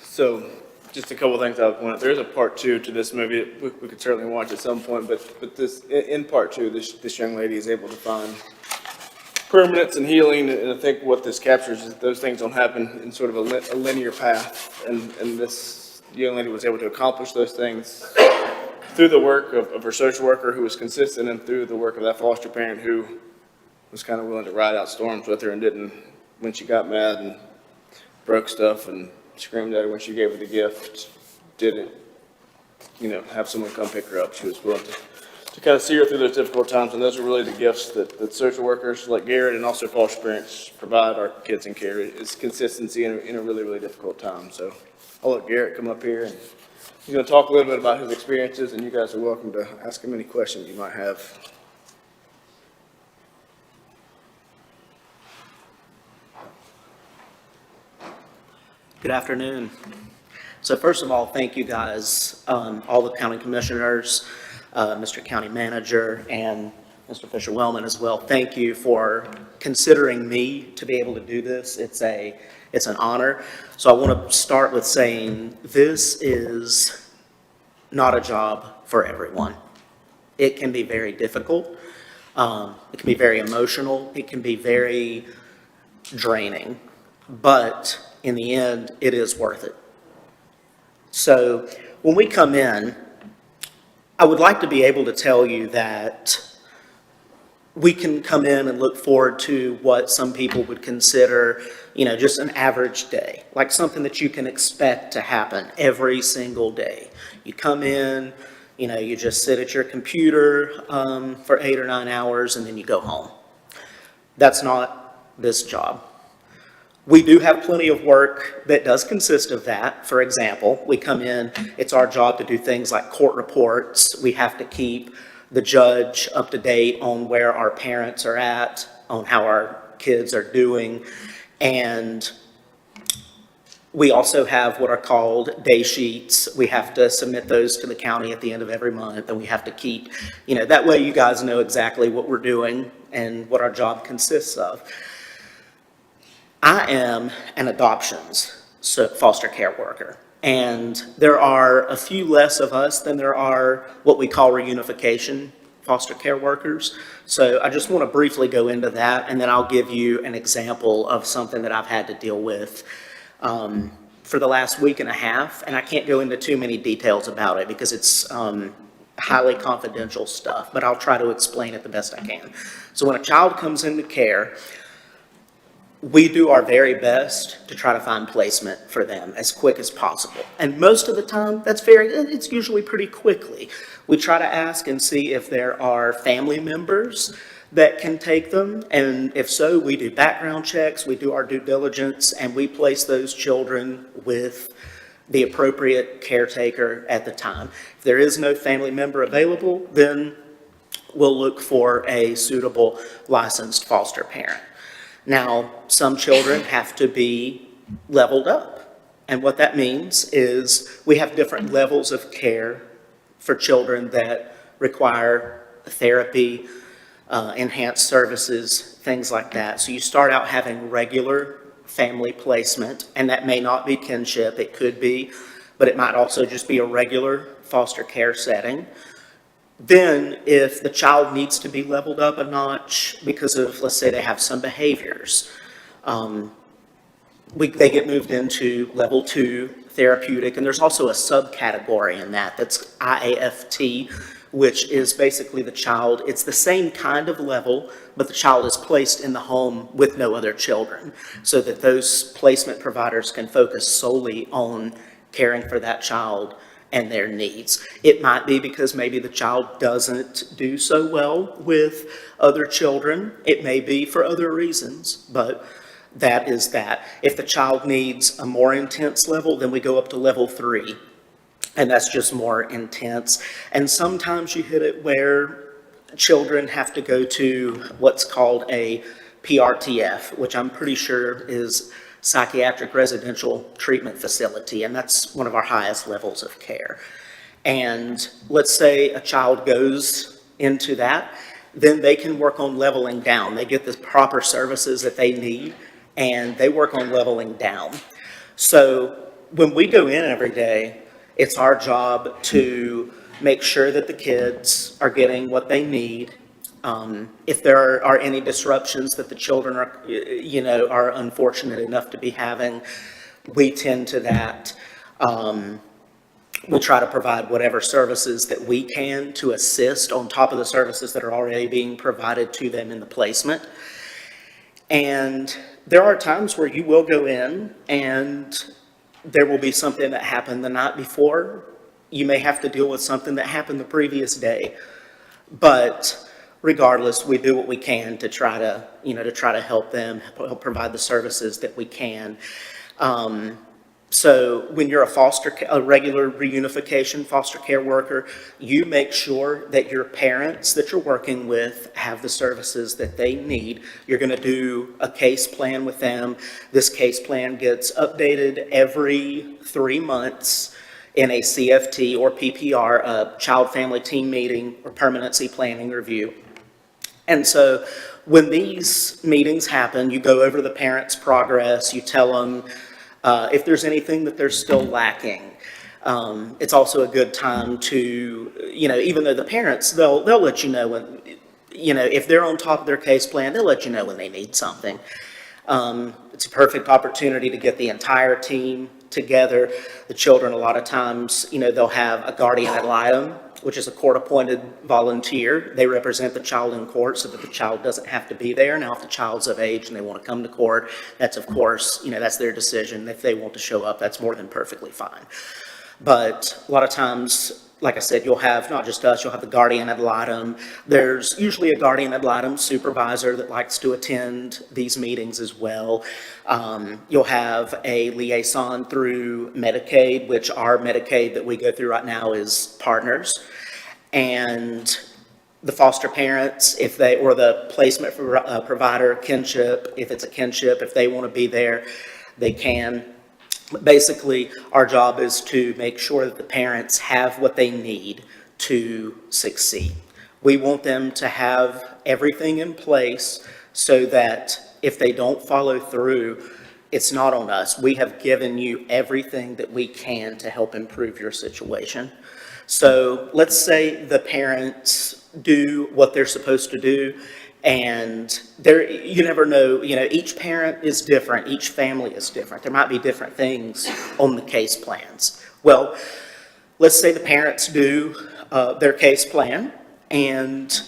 So, just a couple of things I would point out. There's a part 2 to this movie that we could certainly watch at some point, but this, in part 2, this young lady is able to find permanence and healing, and I think what this captures is those things don't happen in sort of a linear path, and this young lady was able to accomplish those things through the work of her social worker, who was consistent, and through the work of that foster parent who was kind of willing to ride out storms with her and didn't, when she got mad and broke stuff and screamed at her when she gave her the gift, didn't, have someone come pick her up. She was willing to kind of see her through those difficult times, and those are really the gifts that social workers like Garrett and also foster parents provide our kids in care, is consistency in a really, really difficult time. So I'll let Garrett come up here, and he's going to talk a little bit about his experiences, and you guys are welcome to ask him any questions you might have. Good afternoon. So first of all, thank you guys, all the county commissioners, Mr. County Manager, and Mr. Fisher-Wellman as well. Thank you for considering me to be able to do this. It's an honor. So I want to start with saying this is not a job for everyone. It can be very difficult. It can be very emotional. It can be very draining. But in the end, it is worth it. So when we come in, I would like to be able to tell you that we can come in and look forward to what some people would consider, just an average day, like something that you can expect to happen every single day. You come in, you just sit at your computer for 8 or 9 hours, and then you go home. That's not this job. We do have plenty of work that does consist of that. For example, we come in, it's our job to do things like court reports. We have to keep the judge up to date on where our parents are at, on how our kids are doing. And we also have what are called day sheets. We have to submit those to the county at the end of every month, and we have to keep, that way you guys know exactly what we're doing and what our job consists of. I am an adoptions foster care worker, and there are a few less of us than there are what we call reunification foster care workers. So I just want to briefly go into that, and then I'll give you an example of something that I've had to deal with for the last week and a half, and I can't go into too many details about it because it's highly confidential stuff, but I'll try to explain it the best I can. So when a child comes into care, we do our very best to try to find placement for them as quick as possible. And most of the time, it's usually pretty quickly. We try to ask and see if there are family members that can take them. And if so, we do background checks, we do our due diligence, and we place those children with the appropriate caretaker at the time. If there is no family member available, then we'll look for a suitable licensed foster parent. Now, some children have to be leveled up. And what that means is we have different levels of care for children that require therapy, enhanced services, things like that. So you start out having regular family placement, and that may not be kinship, it could be, but it might also just be a regular foster care setting. Then, if the child needs to be leveled up a notch because of, let's say, they have some behaviors, they get moved into level 2 therapeutic, and there's also a subcategory in that that's IAFT, which is basically the child, it's the same kind of level, but the child is placed in the home with no other children, so that those placement providers can focus solely on caring for that child and their needs. It might be because maybe the child doesn't do so well with other children. It may be for other reasons, but that is that. If the child needs a more intense level, then we go up to level 3. And that's just more intense. And sometimes you hit it where children have to go to what's called a PRTF, which I'm pretty sure is Psychiatric Residential Treatment Facility, and that's one of our highest levels of care. And let's say a child goes into that, then they can work on leveling down. They get the proper services that they need, and they work on leveling down. So when we go in every day, it's our job to make sure that the kids are getting what they need. If there are any disruptions that the children are unfortunate enough to be having, we tend to that. We'll try to provide whatever services that we can to assist on top of the services that are already being provided to them in the placement. And there are times where you will go in and there will be something that happened the night before. You may have to deal with something that happened the previous day. But regardless, we do what we can to try to help them, help provide the services that we can. So when you're a regular reunification foster care worker, you make sure that your parents that you're working with have the services that they need. You're going to do a case plan with them. This case plan gets updated every 3 months in a CFT or PPR, a child family team meeting or permanency planning review. And so when these meetings happen, you go over the parents' progress, you tell them if there's anything that they're still lacking. It's also a good time to, even though the parents, they'll let you know when, if they're on top of their case plan, they'll let you know when they need something. It's a perfect opportunity to get the entire team together. The children, a lot of times, they'll have a guardian ad litem, which is a court-appointed volunteer. They represent the child in court so that the child doesn't have to be there. Now, if the child's of age and they want to come to court, that's, of course, that's their decision. If they want to show up, that's more than perfectly fine. But a lot of times, like I said, you'll have not just us, you'll have the guardian ad litem. There's usually a guardian ad litem supervisor that likes to attend these meetings as well. You'll have a liaison through Medicaid, which our Medicaid that we go through right now is Partners. And the foster parents, or the placement provider, kinship, if it's a kinship, if they want to be there, they can. But basically, our job is to make sure that the parents have what they need to succeed. We want them to have everything in place so that if they don't follow through, it's not on us. We have given you everything that we can to help improve your situation. So let's say the parents do what they're supposed to do, and you never know, each parent is different, each family is different. There might be different things on the case plans. Well, let's say the parents do their case plan, and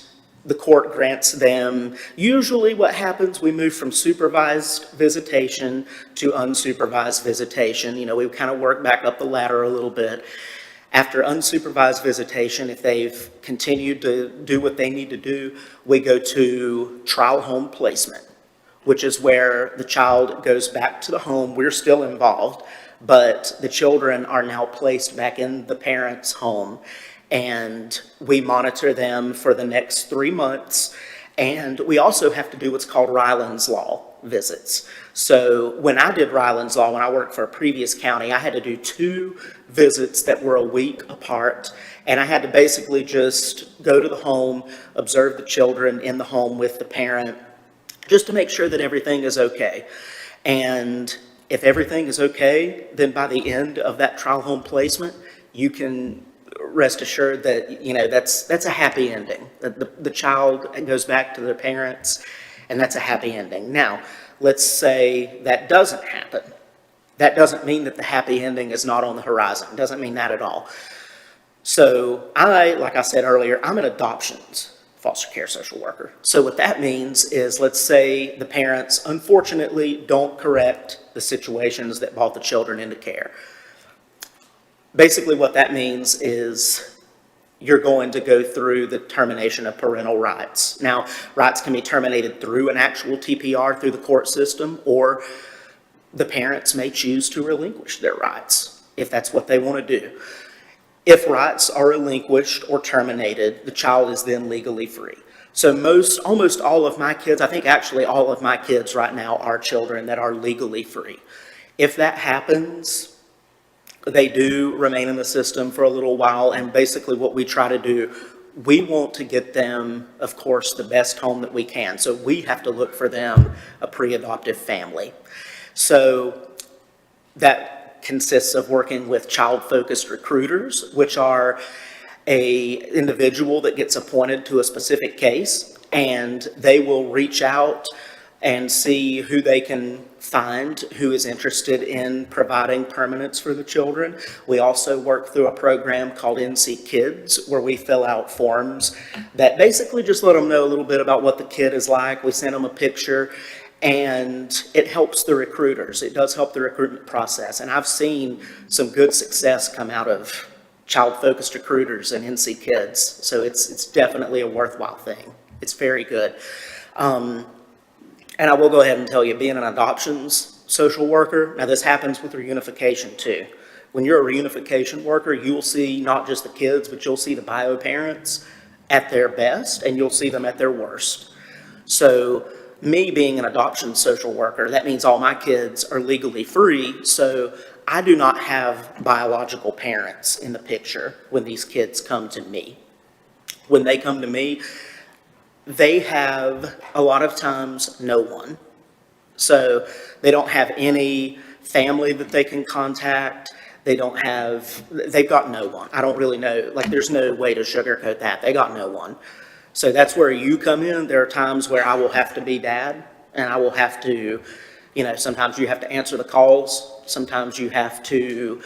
the court grants them, usually what happens, we move from supervised visitation to unsupervised visitation. We kind of work back up the ladder a little bit. After unsupervised visitation, if they've continued to do what they need to do, we go to trial home placement, which is where the child goes back to the home. We're still involved, but the children are now placed back in the parents' home, and we monitor them for the next 3 months. And we also have to do what's called Ryland's Law visits. So when I did Ryland's Law, when I worked for a previous county, I had to do 2 visits that were a week apart. And I had to basically just go to the home, observe the children in the home with the parent, just to make sure that everything is okay. And if everything is okay, then by the end of that trial home placement, you can rest assured that, that's a happy ending. The child goes back to their parents, and that's a happy ending. Now, let's say that doesn't happen. That doesn't mean that the happy ending is not on the horizon. It doesn't mean that at all. So like I said earlier, I'm an adoptions foster care social worker. So what that means is, let's say the parents unfortunately don't correct the situations that brought the children into care. Basically what that means is you're going to go through the termination of parental rights. Now, rights can be terminated through an actual TPR through the court system, or the parents may choose to relinquish their rights if that's what they want to do. If rights are relinquished or terminated, the child is then legally free. So almost all of my kids, I think actually all of my kids right now are children that are legally free. If that happens, they do remain in the system for a little while, and basically what we try to do, we want to get them, of course, the best home that we can. So we have to look for them a pre-adoptive family. So that consists of working with child-focused recruiters, which are an individual that gets appointed to a specific case, and they will reach out and see who they can find who is interested in providing permanence for the children. We also work through a program called NC Kids, where we fill out forms that basically just let them know a little bit about what the kid is like. We send them a picture, and it helps the recruiters. It does help the recruitment process. And I've seen some good success come out of child-focused recruiters and NC Kids. So it's definitely a worthwhile thing. It's very good. And I will go ahead and tell you, being an adoptions social worker, now this happens with reunification too. When you're a reunification worker, you'll see not just the kids, but you'll see the bio parents at their best, and you'll see them at their worst. So me being an adoption social worker, that means all my kids are legally free, so I do not have biological parents in the picture when these kids come to me. When they come to me, they have, a lot of times, no one. So they don't have any family that they can contact. They've got no one. I don't really know, like there's no way to sugarcoat that. They got no one. So that's where you come in. There are times where I will have to be dad, and I will have to, sometimes you have to answer the calls. Sometimes you have to,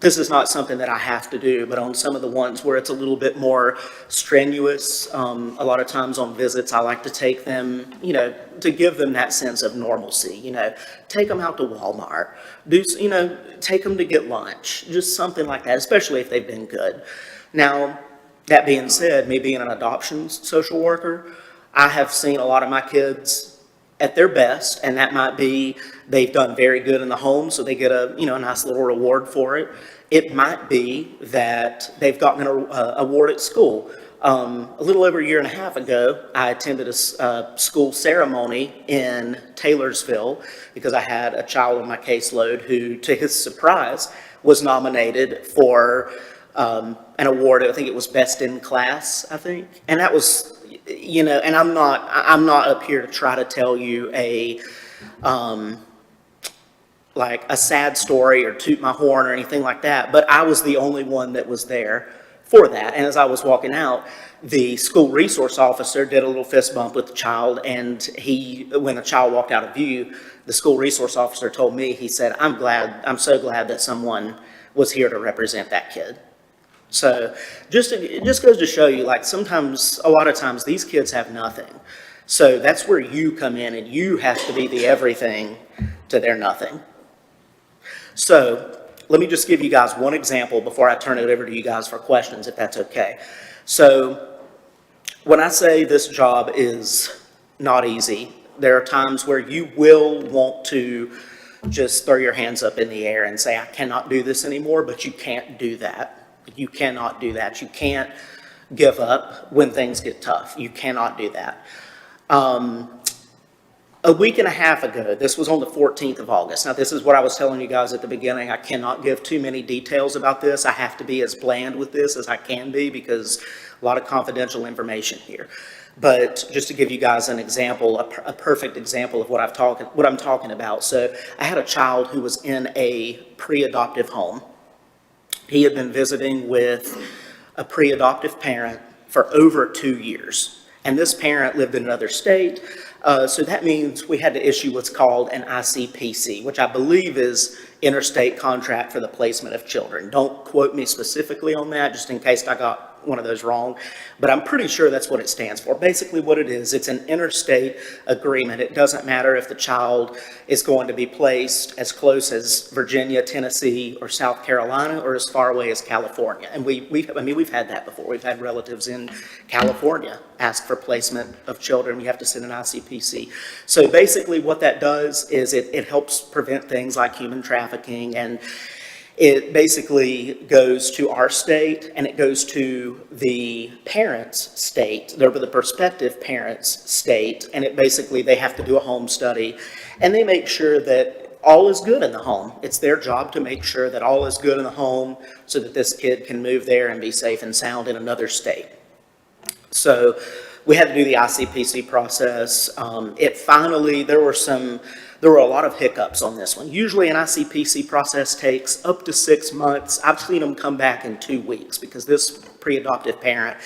this is not something that I have to do, but on some of the ones where it's a little bit more strenuous, a lot of times on visits, I like to take them, to give them that sense of normalcy, take them out to Walmart, take them to get lunch, just something like that, especially if they've been good. Now, that being said, me being an adoptions social worker, I have seen a lot of my kids at their best, and that might be they've done very good in the home, so they get a nice little reward for it. It might be that they've gotten an award at school. A little over a year and a half ago, I attended a school ceremony in Taylorsville because I had a child on my caseload who, to his surprise, was nominated for an award. I think it was Best in Class, I think. And that was, and I'm not up here to try to tell you a sad story or toot my horn or anything like that, but I was the only one that was there for that. And as I was walking out, the school resource officer did a little fist bump with the child, and when the child walked out of view, the school resource officer told me, he said, I'm so glad that someone was here to represent that kid. So it just goes to show you, sometimes, a lot of times, these kids have nothing. So that's where you come in, and you have to be the everything to their nothing. So let me just give you guys one example before I turn it over to you guys for questions, if that's okay. So when I say this job is not easy, there are times where you will want to just throw your hands up in the air and say, I cannot do this anymore, but you can't do that. You cannot do that. You can't give up when things get tough. You cannot do that. A week and a half ago, this was on the 14th of August. Now, this is what I was telling you guys at the beginning. I cannot give too many details about this. I have to be as bland with this as I can be because a lot of confidential information here. But just to give you guys an example, a perfect example of what I'm talking about. So I had a child who was in a pre-adoptive home. He had been visiting with a pre-adoptive parent for over 2 years. And this parent lived in another state, so that means we had to issue what's called an ICPC, which I believe is Interstate Contract for the Placement of Children. Don't quote me specifically on that, just in case I got one of those wrong, but I'm pretty sure that's what it stands for. Basically what it is, it's an interstate agreement. It doesn't matter if the child is going to be placed as close as Virginia, Tennessee, or South Carolina, or as far away as California. And we've had that before. We've had relatives in California ask for placement of children. We have to send an ICPC. So basically what that does is it helps prevent things like human trafficking, and it basically goes to our state and it goes to the parents' state, the prospective parents' state, and it basically, they have to do a home study and they make sure that all is good in the home. It's their job to make sure that all is good in the home so that this kid can move there and be safe and sound in another state. So we had to do the ICPC process. There were a lot of hiccups on this one. Usually an ICPC process takes up to 6 months. I've seen them come back in 2 weeks because this pre-adoptive parent,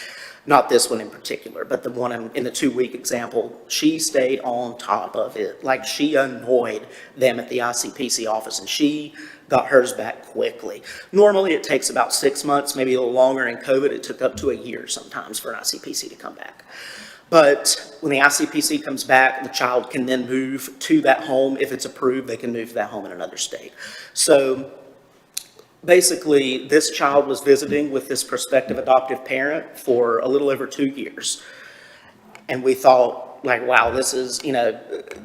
not this one in particular, but the one in the 2-week example, she stayed on top of it. Like, she annoyed them at the ICPC office and she got hers back quickly. Normally it takes about 6 months, maybe a little longer. In COVID, it took up to a year sometimes for an ICPC to come back. But when the ICPC comes back, the child can then move to that home. If it's approved, they can move to that home in another state. So basically, this child was visiting with this prospective adoptive parent for a little over 2 years. And we thought, like, wow, this is,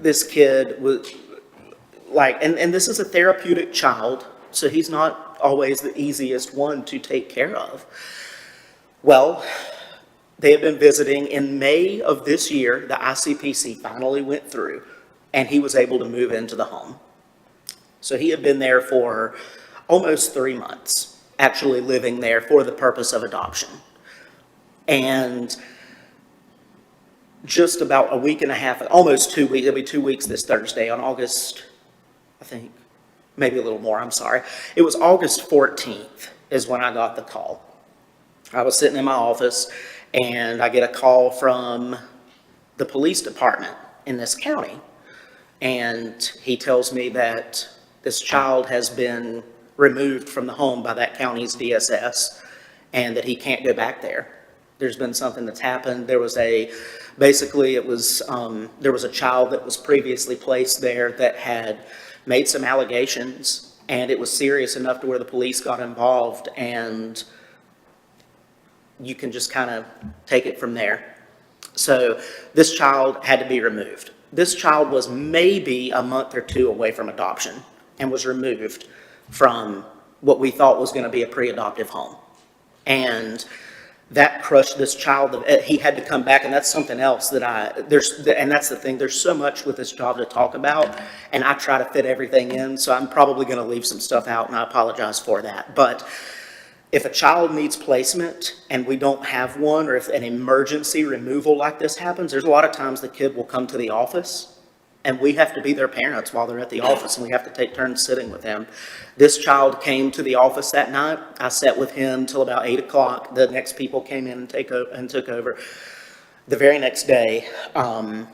this kid was like, and this is a therapeutic child, so he's not always the easiest one to take care of. Well, they had been visiting. In May of this year, the ICPC finally went through, and he was able to move into the home. So he had been there for almost 3 months, actually living there for the purpose of adoption. And just about a week and a half, almost 2 weeks, it'll be 2 weeks this Thursday on August, I think, maybe a little more, I'm sorry. It was August 14th is when I got the call. I was sitting in my office, and I get a call from the police department in this county. And he tells me that this child has been removed from the home by that county's DSS and that he can't go back there. There's been something that's happened. There was a child that was previously placed there that had made some allegations, and it was serious enough to where the police got involved, and you can just kind of take it from there. So this child had to be removed. This child was maybe a month or 2 away from adoption and was removed from what we thought was going to be a pre-adoptive home. And that crushed this child. He had to come back, and that's something else and that's the thing, there's so much with this job to talk about, and I try to fit everything in, so I'm probably going to leave some stuff out, and I apologize for that. But if a child needs placement and we don't have one, or if an emergency removal like this happens, there's a lot of times the kid will come to the office and we have to be their parents while they're at the office, and we have to take turns sitting with them. This child came to the office that night. I sat with him till about 8 o'clock. The next people came in and took over. The very next day, I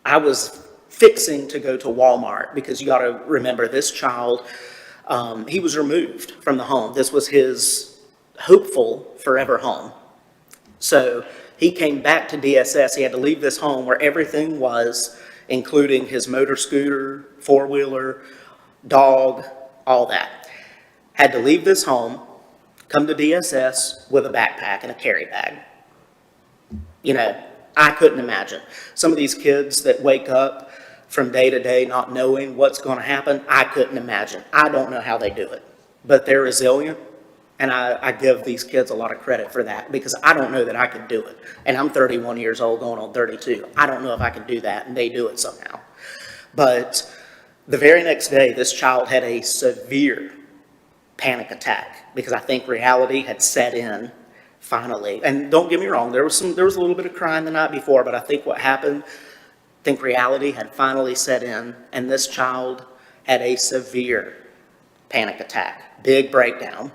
was fixing to go to Walmart, because you got to remember, this child, he was removed from the home. This was his hopeful forever home. So he came back to DSS. He had to leave this home where everything was, including his motor scooter, 4-wheeler, dog, all that. Had to leave this home, come to DSS with a backpack and a carry bag. I couldn't imagine. Some of these kids that wake up from day to day not knowing what's going to happen, I couldn't imagine. I don't know how they do it, but they're resilient. And I give these kids a lot of credit for that, because I don't know that I could do it. And I'm 31 years old going on 32. I don't know if I could do that, and they do it somehow. But the very next day, this child had a severe panic attack, because I think reality had set in finally. And don't get me wrong, there was a little bit of crying the night before, but I think what happened, I think reality had finally set in, and this child had a severe panic attack, big breakdown.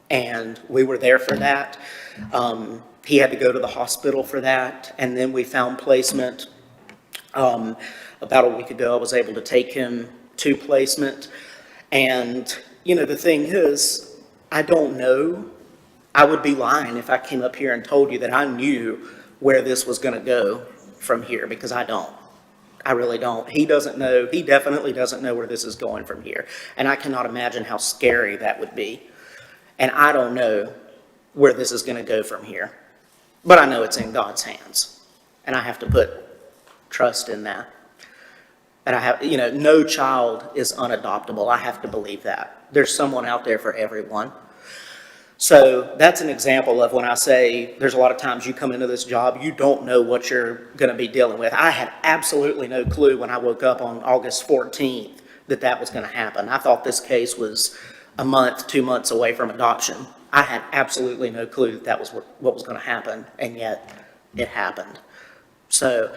And we were there for that. He had to go to the hospital for that, and then we found placement. About a week ago, I was able to take him to placement. And, you know, the thing is, I don't know. I would be lying if I came up here and told you that I knew where this was going to go from here, because I don't. I really don't. He doesn't know. He definitely doesn't know where this is going from here. And I cannot imagine how scary that would be. And I don't know where this is going to go from here. But I know it's in God's hands. And I have to put trust in that. And I have, you know, no child is unadoptable. I have to believe that. There's someone out there for everyone. So that's an example of when I say there's a lot of times you come into this job, you don't know what you're going to be dealing with. I had absolutely no clue when I woke up on August 14th that that was going to happen. I thought this case was a month, 2 months away from adoption. I had absolutely no clue that that was what was going to happen, and yet it happened. So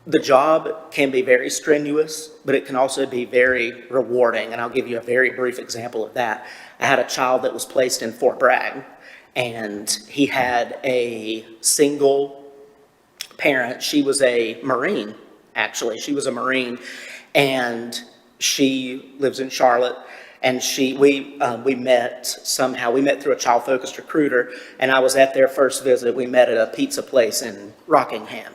the job can be very strenuous, but it can also be very rewarding, and I'll give you a very brief example of that. I had a child that was placed in Fort Bragg, and he had a single parent. She was a Marine, actually. She was a Marine, and she lives in Charlotte. And we met somehow. We met through a child-focused recruiter, and I was at their first visit. We met at a pizza place in Rockingham.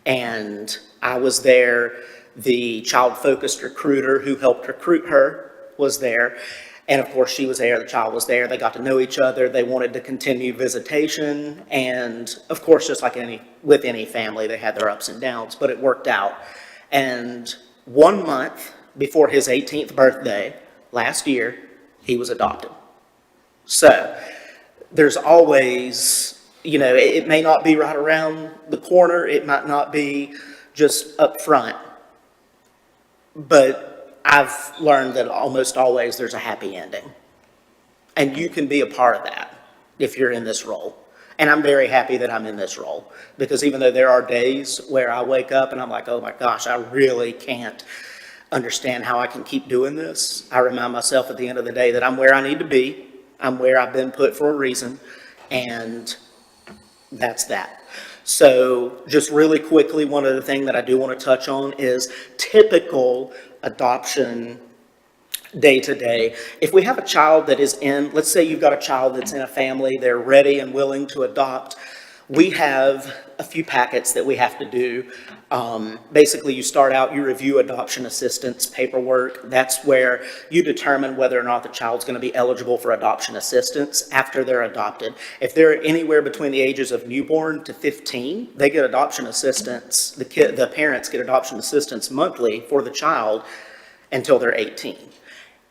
And I was there. The child-focused recruiter who helped recruit her was there. And of course, she was there, the child was there. They got to know each other. They wanted to continue visitation. And of course, just like with any family, they had their ups and downs, but it worked out. And 1 month before his 18th birthday, last year, he was adopted. So there's always, you know, it may not be right around the corner. It might not be just up front. But I've learned that almost always there's a happy ending. And you can be a part of that if you're in this role. And I'm very happy that I'm in this role. Because even though there are days where I wake up and I'm like, oh my gosh, I really can't understand how I can keep doing this, I remind myself at the end of the day that I'm where I need to be. I'm where I've been put for a reason. And that's that. So just really quickly, one other thing that I do want to touch on is typical adoption day to day. If we have a child that is in, let's say you've got a child that's in a family, they're ready and willing to adopt, we have a few packets that we have to do. Basically, you start out, you review adoption assistance paperwork. That's where you determine whether or not the child's going to be eligible for adoption assistance after they're adopted. If they're anywhere between the ages of newborn to 15, they get adoption assistance. The parents get adoption assistance monthly for the child until they're 18.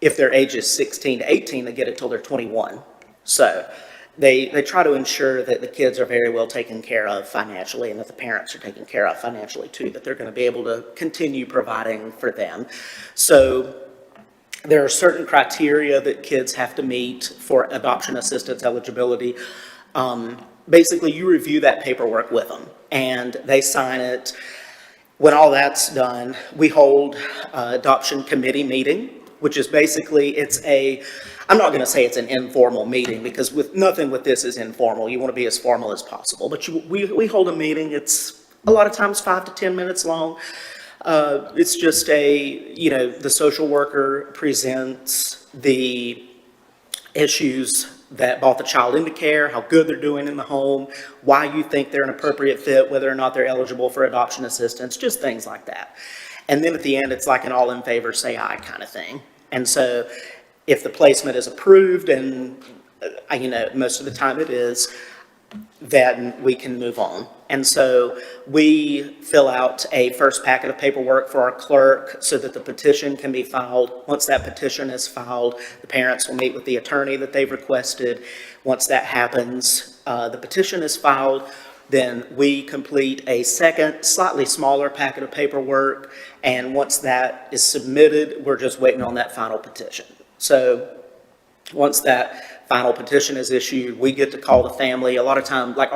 If their age is 16 to 18, they get it till they're 21. So they try to ensure that the kids are very well taken care of financially and that the parents are taken care of financially too, that they're going to be able to continue providing for them. So there are certain criteria that kids have to meet for adoption assistance eligibility. Basically, you review that paperwork with them and they sign it. When all that's done, we hold an adoption committee meeting, which is basically, I'm not going to say it's an informal meeting because nothing with this is informal. You want to be as formal as possible. But we hold a meeting. It's a lot of times 5 to 10 minutes long. It's just the social worker presents the issues that brought the child into care, how good they're doing in the home, why you think they're an appropriate fit, whether or not they're eligible for adoption assistance, just things like that. And then at the end, it's like an all in favor, say aye kind of thing. And so if the placement is approved, and most of the time it is, then we can move on. And so we fill out a first packet of paperwork for our clerk so that the petition can be filed. Once that petition is filed, the parents will meet with the attorney that they've requested. Once that happens, the petition is filed. Then we complete a second, slightly smaller packet of paperwork. And once that is submitted, we're just waiting on that final petition. So once that final petition is issued, we get to call the family. A lot of times, like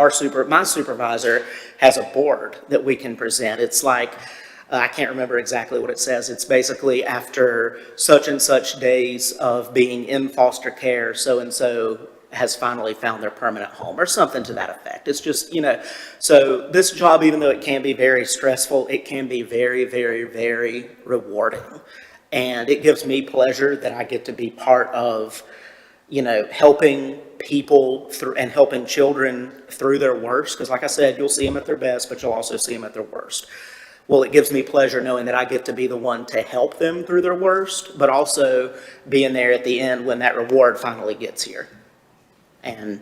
my supervisor has a board that we can present. It's like, I can't remember exactly what it says. It's basically after such and such days of being in foster care, so-and-so has finally found their permanent home, or something to that effect. It's just, so this job, even though it can be very stressful, it can be very, very, very rewarding. And it gives me pleasure that I get to be part of, helping people through and helping children through their worst. Because like I said, you'll see them at their best, but you'll also see them at their worst. Well, it gives me pleasure knowing that I get to be the one to help them through their worst, but also being there at the end when that reward finally gets here. And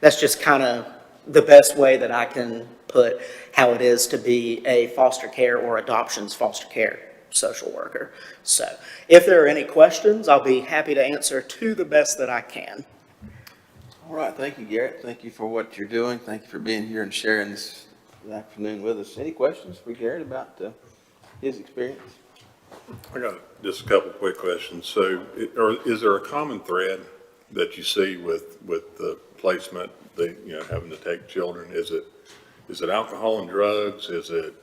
that's just kind of the best way that I can put how it is to be a foster care or adoptions foster care social worker. So if there are any questions, I'll be happy to answer to the best that I can. All right, thank you, Garrett. Thank you for what you're doing. Thank you for being here and sharing this afternoon with us. Any questions for Garrett about his experience? I got just a couple quick questions. So is there a common thread that you see with the placement, having to take children? Is it alcohol and drugs? Is it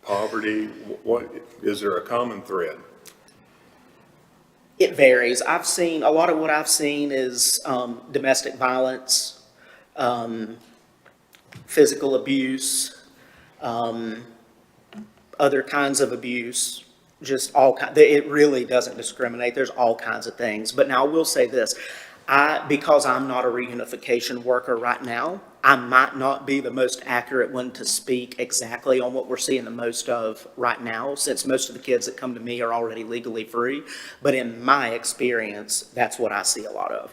poverty? What is there a common thread? It varies. A lot of what I've seen is domestic violence, physical abuse, other kinds of abuse, just it really doesn't discriminate. There's all kinds of things. But now I will say this, because I'm not a reunification worker right now, I might not be the most accurate one to speak exactly on what we're seeing the most of right now, since most of the kids that come to me are already legally free. But in my experience, that's what I see a lot of.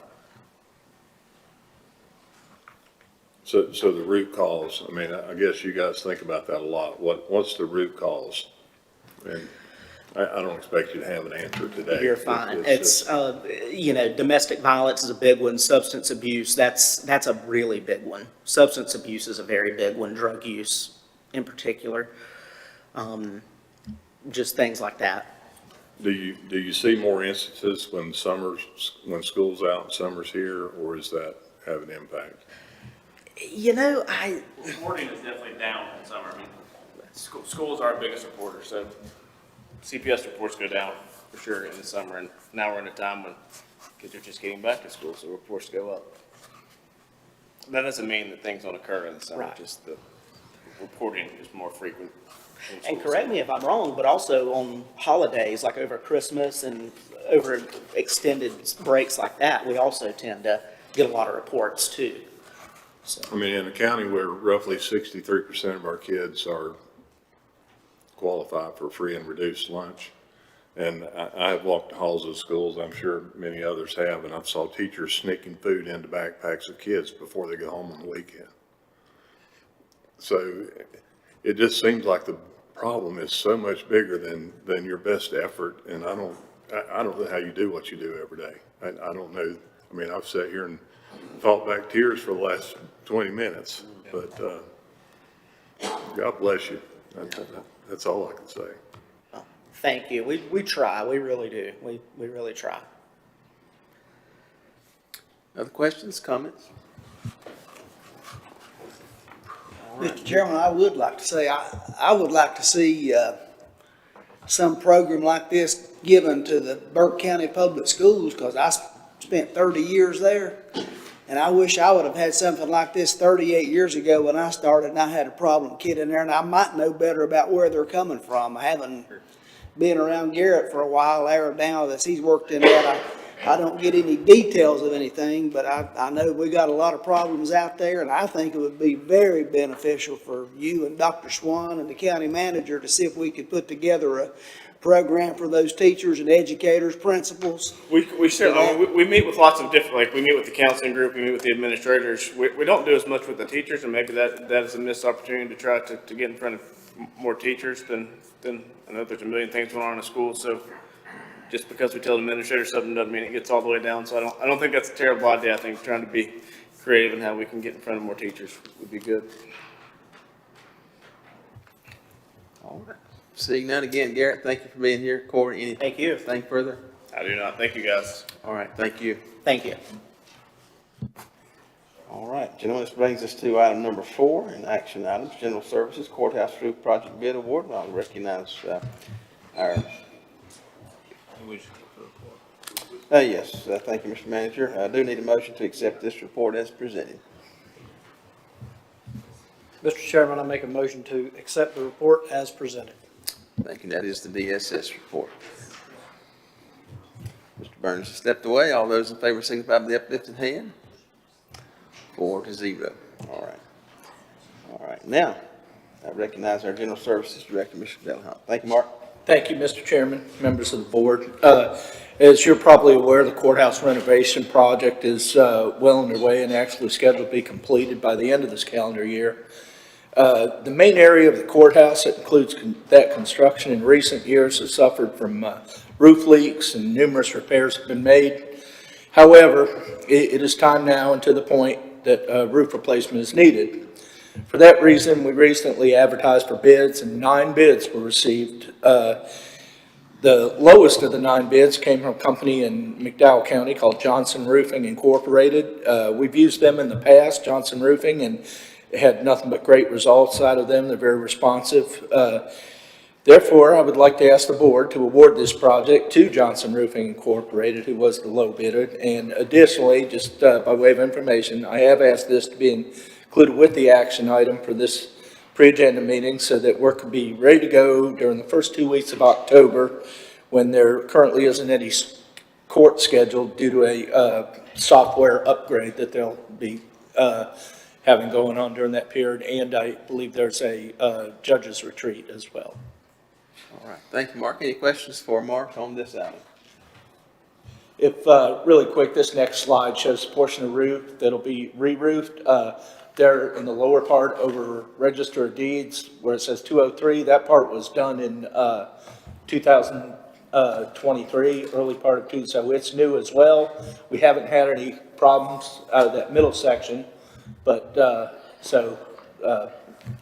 So the root cause, I guess you guys think about that a lot. What's the root cause? And I don't expect you to have an answer today. You're fine. It's domestic violence is a big one. Substance abuse, that's a really big one. Substance abuse is a very big one. Drug use in particular. Just things like that. Do you see more instances when school's out and summer's here, or does that have an impact? Reporting is definitely down in summer. Schools are our biggest reporter, so CPS reports go down for sure in the summer, and now we're in a time when kids are just getting back to school, so reports go up. That doesn't mean that things don't occur in the summer, Right. just the reporting is more frequent. And correct me if I'm wrong, but also on holidays, like over Christmas and over extended breaks like that, we also tend to get a lot of reports too. So. In a county where roughly 63% of our kids are qualified for free and reduced lunch, and I have walked the halls of schools, I'm sure many others have, and I saw teachers sneaking food into backpacks of kids before they go home on the weekend. So it just seems like the problem is so much bigger than your best effort, and I don't know how you do what you do every day. I don't know. I've sat here and fought back tears for the last 20 minutes, but God bless you. That's all I can say. Thank you. We try. We really do. We really try. Other questions, comments? Mr. Chairman, I would like to say, I would like to see some program like this given to the Burke County Public Schools, because I spent 30 years there, and I wish I would have had something like this 38 years ago when I started and I had a problem kid in there, and I might know better about where they're coming from. I haven't been around Garrett for a while there now that he's worked in that. I don't get any details of anything, but I know we got a lot of problems out there, and I think it would be very beneficial for you and Dr. Swan and the county manager to see if we could put together a program for those teachers and educators, principals. We certainly, we meet with lots of different, we meet with the counseling group, we meet with the administrators. We don't do as much with the teachers, and maybe that is a missed opportunity to try to get in front of more teachers than I know there's a million things going on in the school, so just because we tell the administrator something doesn't mean it gets all the way down. So I don't think that's a terrible idea. I think trying to be creative in how we can get in front of more teachers would be good. All right. Seeing none again, Garrett, thank you for being here. Corey, anything? Thank you. Anything further? I do not. Thank you, guys. All right, thank you. Thank you. All right, gentlemen, this brings us to item number 4 in action items, General Services Courthouse Roof Project Bid Award. I'll recognize our Yes, thank you, Mr. Manager. I do need a motion to accept this report as presented. Mr. Chairman, I make a motion to accept the report as presented. Thank you. That is the DSS report. Mr. Burns has stepped away. All those in favor signify by the uplifted hand. 4-0. All right. All right. Now, I recognize our General Services Director, Mr. Delahunt. Thank you, Mark. Thank you, Mr. Chairman, members of the board. As you're probably aware, the courthouse renovation project is well underway and actually scheduled to be completed by the end of this calendar year. The main area of the courthouse that includes that construction in recent years has suffered from roof leaks and numerous repairs have been made. However, it is time now and to the point that roof replacement is needed. For that reason, we recently advertised for bids and 9 bids were received. The lowest of the 9 bids came from a company in McDowell County called Johnson Roofing Incorporated. We've used them in the past, Johnson Roofing, and had nothing but great results out of them. They're very responsive. Therefore, I would like to ask the board to award this project to Johnson Roofing Incorporated, who was the low bidder. And additionally, just by way of information, I have asked this to be included with the action item for this pre-agenda meeting so that work could be ready to go during the first 2 weeks of October, when there currently isn't any court scheduled due to a software upgrade that they'll be having going on during that period. And I believe there's a judge's retreat as well. All right. Thank you, Mark. Any questions for Mark on this item? If, really quick, this next slide shows a portion of roof that'll be re-roofed. There in the lower part over Register of Deeds where it says 203, that part was done in 2023, early part of 2, so it's new as well. We haven't had any problems out of that middle section, but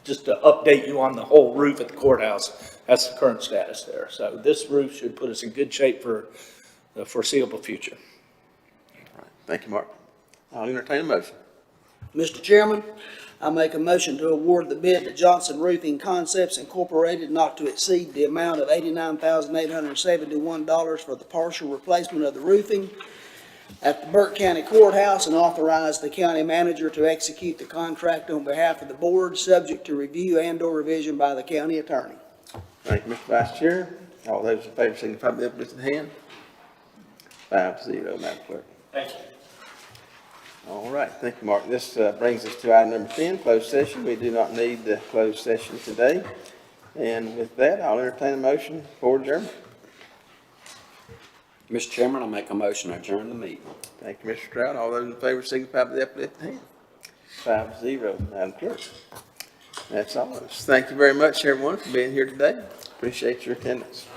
just to update you on the whole roof at the courthouse, that's the current status there. So this roof should put us in good shape for the foreseeable future. All right. Thank you, Mark. I'll entertain a motion. Mr. Chairman, I make a motion to award the bid to Johnson Roofing Concepts Incorporated not to exceed the amount of $89,871 for the partial replacement of the roofing at the Burke County Courthouse and authorize the county manager to execute the contract on behalf of the board, subject to review and/or revision by the county attorney. Thank you, Mr. Vice Chair. All those in favor signify by the uplifted hand. 5-0, Madam Clerk. Thank you. All right, thank you, Mark. This brings us to item number 10, closed session. We do not need the closed session today. And with that, I'll entertain a motion for adjournment. Mr. Chairman, I make a motion to adjourn the meeting. Thank you, Mr. Stroud. All those in favor signify by the uplifted hand. 5-0, Madam Clerk. That's all of us. Thank you very much, everyone, for being here today. Appreciate your attendance.